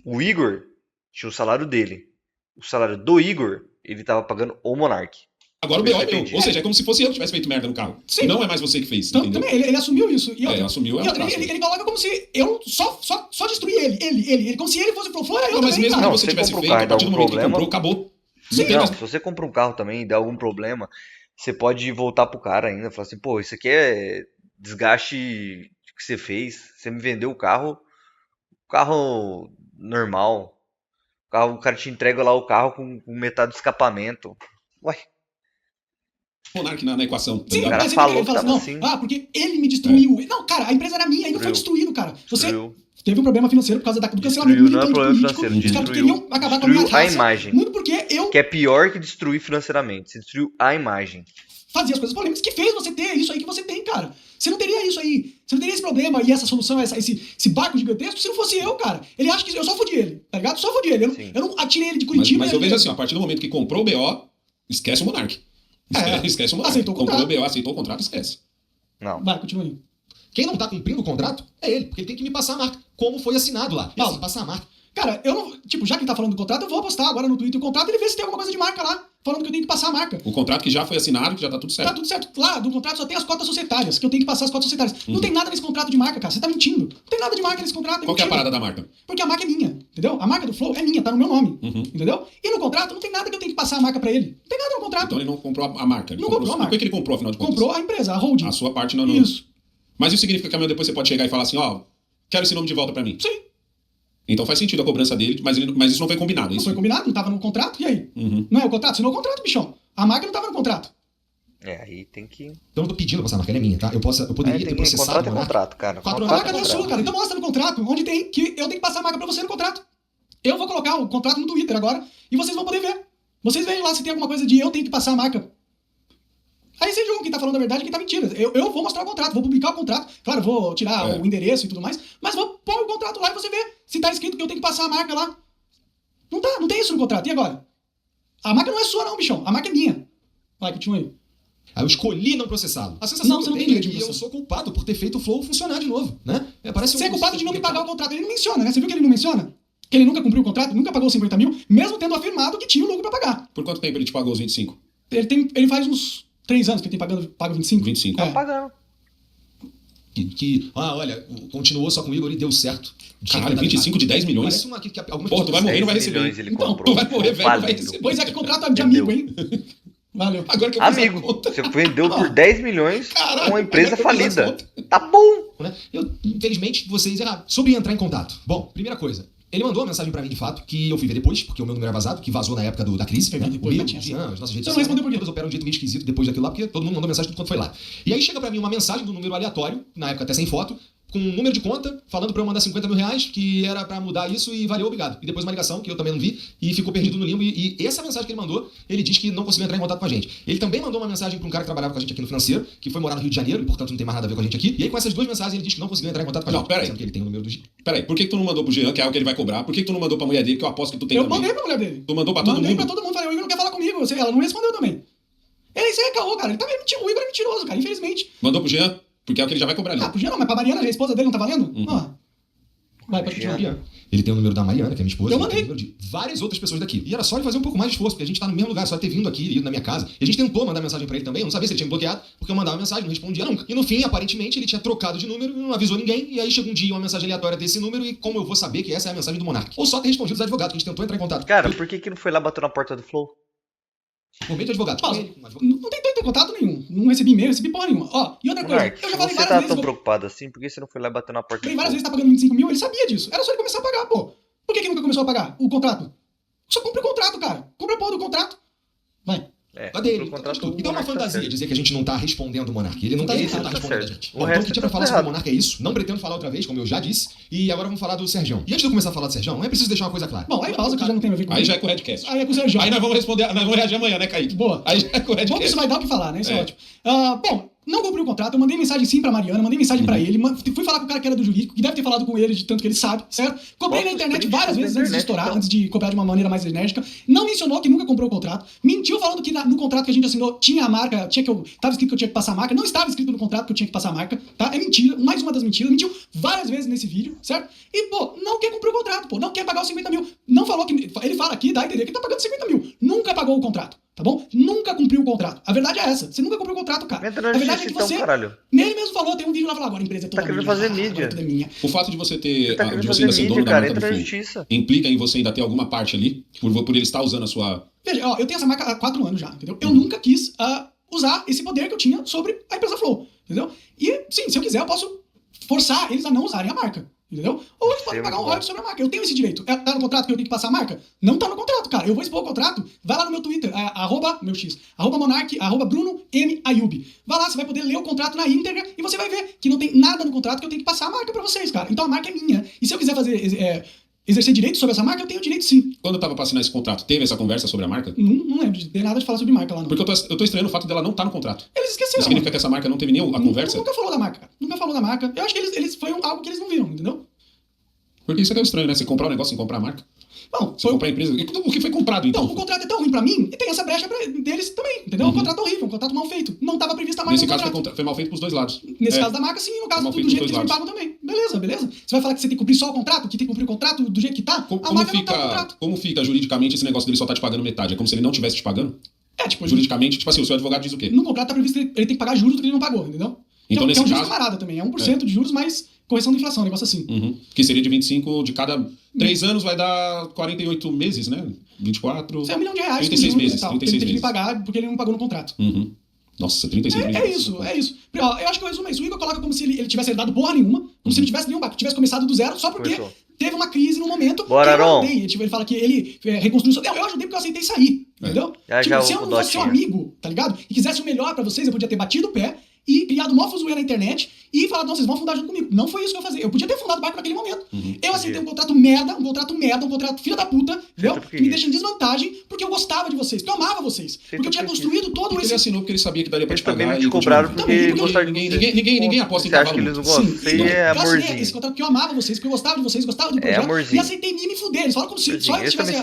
O Igor tinha o salário dele. O salário do Igor, ele estava pagando o Monark. Agora o BO é meu. Ou seja, é como se fosse eu que tivesse feito merda no carro. Sim. Não é mais você que fez. Então, também, ele assumiu isso. E ele assumiu. Ele coloca como se eu só destruí ele. Como se ele fosse pro fora, eu mas mesmo que você tivesse feito, a partir do momento que comprou, acabou. Sim. Não, se você compra um carro também e der algum problema, você pode voltar pro cara ainda. Falar assim, pô, isso aqui é desgaste que você fez. Você me vendeu o carro normal. O cara te entrega lá o carro com metade do escapamento. Ué. Monark na equação. Tá sim, o cara falou ele fala assim, não, porque ele me destruiu. Não, cara, a empresa era minha e não foi destruído, cara. Você teve um problema financeiro por causa do cancelamento político. Os caras queriam acabar com a minha raça. A imagem. Muito porque eu... Que é pior que destruir financeiramente. Você destruiu a imagem. Fazia as coisas polêmicas que fez você ter isso aí que você tem, cara. Você não teria isso aí. Você não teria esse problema e essa solução, esse barco gigantesco, se não fosse eu, cara. Ele acha que eu só fudi ele, tá ligado? Só fudi ele. Eu não atirei ele de Curitiba. Mas eu vejo assim, a partir do momento que comprou o BO, esquece o Monark. Esquece o Monark. Aceitou o contrato. Comprou o BO, aceitou o contrato, esquece. Não. Vai, continua aí. Quem não tá cumprindo o contrato é ele, porque ele tem que me passar a marca. Como foi assinado lá. Ele tem que passar a marca. Cara, eu não... Tipo, já que ele tá falando do contrato, eu vou postar agora no Twitter o contrato e ele vê se tem alguma coisa de marca lá. Falando que eu tenho que passar a marca. O contrato que já foi assinado, que já tá tudo certo. Tá tudo certo. Lá, do contrato só tem as cotas societárias, que eu tenho que passar as cotas societárias. Não tem nada nesse contrato de marca, cara. Você tá mentindo. Não tem nada de marca nesse contrato. Qual que é a parada da marca? Porque a marca é minha, entendeu? A marca do Flow é minha, tá no meu nome, entendeu? E no contrato não tem nada que eu tenho que passar a marca pra ele. Não tem nada no contrato. Então ele não comprou a marca. Não comprou a marca. O que ele comprou, afinal de contas? Comprou a empresa, a holding. A sua parte não. Isso. Mas isso significa que amanhã depois você pode chegar e falar assim, ó, quero esse nome de volta pra mim. Sim. Então faz sentido a cobrança dele, mas isso não foi combinado, é isso? Não foi combinado, não tava no contrato, e aí? Não é o contrato? Assinou o contrato, bichão. A marca não tava no contrato. Aí tem que... Então eu tô pedindo pra passar a marca, ela é minha, tá? Eu poderia ter processado... Contrato, cara. A marca não é sua, cara. Então mostra no contrato, onde tem que eu tenho que passar a marca pra você no contrato. Eu vou colocar o contrato no Twitter agora, e vocês vão poder ver. Vocês veem lá se tem alguma coisa de eu tenho que passar a marca. Aí vocês julgam quem tá falando a verdade e quem tá mentindo. Eu vou mostrar o contrato, vou publicar o contrato. Claro, vou tirar o endereço e tudo mais, mas vou pôr o contrato lá e você vê se tá escrito que eu tenho que passar a marca lá. Não tem isso no contrato. E agora? A marca não é sua não, bichão. A marca é minha. Vai, continua aí. Aí eu escolhi não processá-lo. A sensação você não tem direito de eu sou culpado por ter feito o Flow funcionar de novo, né? Você é culpado de não me pagar o contrato. Ele não menciona, né? Você viu que ele não menciona? Que ele nunca cumpriu o contrato, nunca pagou 50 mil, mesmo tendo afirmado que tinha o lucro pra pagar. Por quanto tempo ele te pagou os 25? Ele faz uns 3 anos que ele tem paga 25. 25. Tá pagando. Olha, continuou só com o Igor e deu certo. Caralho, 25 de 10 milhões? Porra, tu vai morrer e não vai receber. Então, tu vai morrer, velho, não vai receber. Pois é, que contrato de amigo, hein? Valeu. Agora que eu amigo, você vendeu por 10 milhões uma empresa falida. Tá bom. Infelizmente, vocês erraram. Sobre entrar em contato. Bom, primeira coisa. Ele mandou uma mensagem pra mim, de fato, que eu fui ver depois, porque o meu número era vazado, que vazou na época da crise. Depois, as nossas redes sociais. Não respondeu por quê? Todas operam de um jeito meio esquisito depois daquilo lá, porque todo mundo mandou mensagem tudo quanto foi lá. E aí chega pra mim uma mensagem do número aleatório, na época até sem foto, com um número de conta, falando pra eu mandar 50 mil reais, que era pra mudar isso e valeu, obrigado. E depois uma ligação, que eu também não vi, e ficou perdido no limbo. E essa mensagem que ele mandou, ele diz que não conseguiu entrar em contato com a gente. Ele também mandou uma mensagem pra um cara que trabalhava com a gente aqui no financeiro, que foi morar no Rio de Janeiro, e portanto não tem mais nada a ver com a gente aqui. E aí com essas duas mensagens ele diz que não conseguiu entrar em contato com a gente. Não, peraí. Que ele tem o número do Peraí, por que tu não mandou pro Jean, que é algo que ele vai cobrar? Por que tu não mandou pra mulher dele, que eu aposto que tu tem também? Eu mandei pra mulher dele. Tu mandou pra todo mundo? Mandei pra todo mundo, falei, o Igor não quer falar comigo. Ela não respondeu também. Isso aí é caô, cara. O Igor é mentiroso, cara, infelizmente. Mandou pro Jean? Porque é o que ele já vai cobrar ali. Pro Jean não, mas pra Mariana, a esposa dele, não tá valendo? Vai, pode continuar. Ele tem o número da Mariana, que é minha esposa. Eu mandei. Tem o número de várias outras pessoas daqui. E era só ele fazer um pouco mais de esforço, porque a gente tá no mesmo lugar, só ter vindo aqui, ido na minha casa. E a gente tentou mandar mensagem pra ele também, eu não sabia se ele tinha me bloqueado, porque eu mandava mensagem, não respondia nunca. E no fim, aparentemente, ele tinha trocado de número, não avisou ninguém, e aí chega um dia uma mensagem aleatória desse número, e como eu vou saber que essa é a mensagem do Monark? Ou só ter respondido os advogados, que a gente tentou entrar em contato. Cara, por que não foi lá bater na porta do Flow? Por meio de advogado. Não tem contato nenhum. Não recebi e-mail, recebi porra nenhuma. Ó, e outra coisa, eu já falei várias vezes... Você tá tão preocupado assim, por que você não foi lá bater na porta? Várias vezes tá pagando 25 mil, ele sabia disso. Era só ele começar a pagar, pô. Por que nunca começou a pagar o contrato? Só compra o contrato, cara. Compra a porra do contrato. Vai. Dele, então é uma fantasia dizer que a gente não tá respondendo o Monark. Ele não tá respondendo a gente. Então o que tinha pra falar sobre o Monark é isso. Não pretendo falar outra vez, como eu já disse. E agora vamos falar do Sergião. E antes de eu começar a falar do Sergião, é preciso deixar uma coisa clara. Bom, aí pausa que já não tem a ver com aí já é com o Redcast. Aí é com o Sergião. Aí nós vamos responder, nós vamos reagir amanhã, né, Kaique? Boa. Aí já é com o Redcast. Bom que isso vai dar o que falar, né? Isso é ótimo. Bom, não cumpri o contrato, eu mandei mensagem sim pra Mariana, mandei mensagem pra ele, fui falar com o cara que era do jurídico, que deve ter falado com ele de tanto que ele sabe, certo? Cobrei na internet várias vezes antes de estourar, antes de cobrar de uma maneira mais enérgica. Não mencionou que nunca comprou o contrato. Mentiu falando que no contrato que a gente assinou tinha a marca, tava escrito que eu tinha que passar a marca. Não estava escrito no contrato que eu tinha que passar a marca, tá? É mentira, mais uma das mentiras. Mentiu várias vezes nesse vídeo, certo? E, pô, não quer cumprir o contrato, pô, não quer pagar os 50 mil. Não falou que... Ele fala aqui, dá a entender que tá pagando 50 mil. Nunca pagou o contrato. Tá bom? Nunca cumpriu o contrato. A verdade é essa. Você nunca cumpriu o contrato, cara. A verdade é que você... Ele mesmo falou, tem um vídeo lá falando, agora a empresa é toda minha. Tá querendo fazer mídia. Tudo é minha. O fato de você ter... de você ainda ser dono da marca do Flow implica em você ainda ter alguma parte ali, por ele estar usando a sua... Veja, ó, eu tenho essa marca há 4 anos já, entendeu? Eu nunca quis usar esse poder que eu tinha sobre a empresa Flow, entendeu? E, sim, se eu quiser, eu posso forçar eles a não usarem a marca. Entendeu? Ou eles podem pagar um royalties sobre a marca. Eu tenho esse direito. Tá no contrato que eu tenho que passar a marca? Não tá no contrato, cara. Eu vou expor o contrato. Vai lá no meu Twitter, @Monark, @Bruno M. Ayub. Vai lá, você vai poder ler o contrato na íntegra e você vai ver que não tem nada no contrato que eu tenho que passar a marca pra vocês, cara. Então a marca é minha. E se eu quiser fazer... exercer direito sobre essa marca, eu tenho direito sim. Quando eu tava pra assinar esse contrato, teve essa conversa sobre a marca? Não lembro de ter nada de falar sobre marca lá, não. Porque eu tô estranhando o fato dela não estar no contrato. Eles esqueceram. Isso significa que essa marca não teve nem a conversa? Nunca falou da marca, cara. Nunca falou da marca. Eu acho que eles foi algo que eles não viram, entendeu? Porque isso é estranho, né? Você comprar um negócio sem comprar a marca. Bom, você comprar a empresa. O que foi comprado, então? Então, o contrato é tão ruim pra mim e tem essa brecha deles também, entendeu? Um contrato horrível, um contrato mal feito. Não tava prevista a marca no contrato. Nesse caso foi mal feito pros dois lados. Nesse caso da marca, sim. No caso do jeito que eles me pagam também. Beleza. Você vai falar que você tem que cumprir só o contrato? Que tem que cumprir o contrato do jeito que tá? A marca não tá no contrato. Como fica juridicamente esse negócio dele só tá te pagando metade? É como se ele não tivesse te pagando? Tipo... Juridicamente, tipo assim, o seu advogado diz o quê? No contrato tá previsto que ele tem que pagar juros do que ele não pagou, entendeu? Então, nesse caso... É um juros camarada também. É 1% de juros, mais correção da inflação, um negócio assim. Que seria de 25 de cada 3 anos, vai dar 48 meses, né? 24... Isso é R$1 milhão. 36 meses. 36 ele teve que pagar porque ele não pagou no contrato. Nossa, 36 meses. É isso. Eu acho que eu resumo isso. O Igor coloca como se ele tivesse herdado porra nenhuma, como se ele tivesse nenhum baque, tivesse começado do zero, só porque teve uma crise no momento. Bora, eu ajudei. Ele fala que ele reconstruiu... Eu ajudei porque eu aceitei sair, entendeu? Se eu não fosse seu amigo, tá ligado? E quisesse o melhor pra vocês, eu podia ter batido o pé e criado uma fuzuê na internet e falado, não, vocês vão fundar junto comigo. Não foi isso que eu fazia. Eu podia ter fundado o barco naquele momento. Eu aceitei um contrato merda, um contrato filha da puta, entendeu? Que me deixa em desvantagem porque eu gostava de vocês, porque eu amava vocês. Porque eu tinha construído todo esse... Ele assinou porque ele sabia que daria pra te pagar. Também me cobraram porque gostaram de ninguém aposta em cavalo. Você acha que eles não gostam? Isso aí é amorzinho. Esse contrato porque eu amava vocês, porque eu gostava de vocês, gostava do projeto. E aceitei me fuder. Eles falam como se só eles tivessem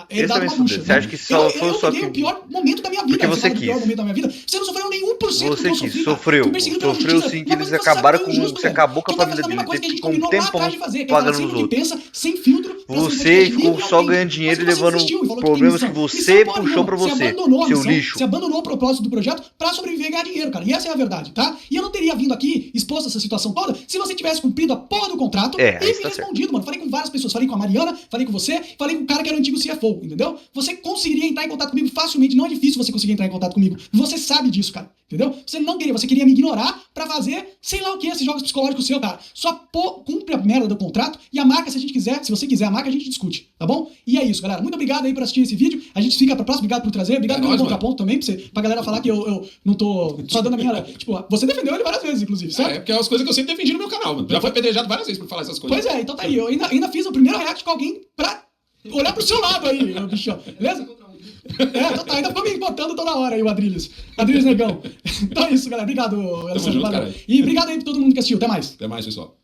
herdado uma bucha. Você acha que só foi só que... o pior momento da minha vida. Porque você quis. O pior momento da minha vida. Você não sofreu nem 1% do que eu sofri. Sofreu sim, que eles acabaram com... Você acabou com a família dele. Teve com um tempão pagando nos outros. Sem filtro. Você ficou só ganhando dinheiro e levando problemas que você puxou pra você, seu lixo. Você abandonou o propósito do projeto pra sobreviver e ganhar dinheiro, cara. E essa é a verdade, tá? E eu não teria vindo aqui exposto essa situação toda se você tivesse cumprido a porra do contrato e me respondido, mano. Falei com várias pessoas. Falei com a Mariana, falei com você, falei com o cara que era o antigo CFO, entendeu? Você conseguiria entrar em contato comigo facilmente. Não é difícil você conseguir entrar em contato comigo. Você sabe disso, cara. Entendeu? Você queria me ignorar pra fazer, sei lá o que, esses jogos psicológicos seu, cara. Só cumpre a merda do contrato e a marca, se a gente quiser, se você quiser a marca, a gente discute, tá bom? E é isso, galera. Muito obrigado aí por assistir esse vídeo. A gente fica pra próxima. Obrigado por trazer. Obrigado pelo contraponto também, pra galera falar que eu não tô só dando a minha... Tipo, você defendeu ele várias vezes, inclusive, certo? É, porque é as coisas que eu sempre defendi no meu canal, mano. Já foi apedrejado várias vezes por falar essas coisas. Pois é, então tá aí. Eu ainda fiz o primeiro react com alguém pra olhar pro seu lado aí, bichão. Beleza? Então tá, ainda ficou me botando toda hora aí o Adrilles Negão. Então é isso, galera. Obrigado, Alessandro. Valeu. E obrigado aí pra todo mundo que assistiu. Até mais. Até mais, pessoal.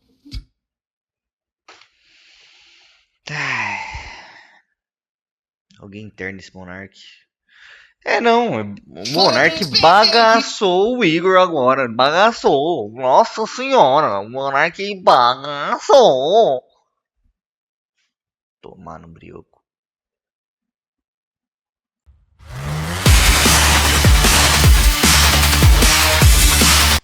Alguém interna esse Monark. Não. O Monark bagaçou o Igor agora. Bagaçou. Nossa senhora. O Monark bagaçou. Tomar no brioco.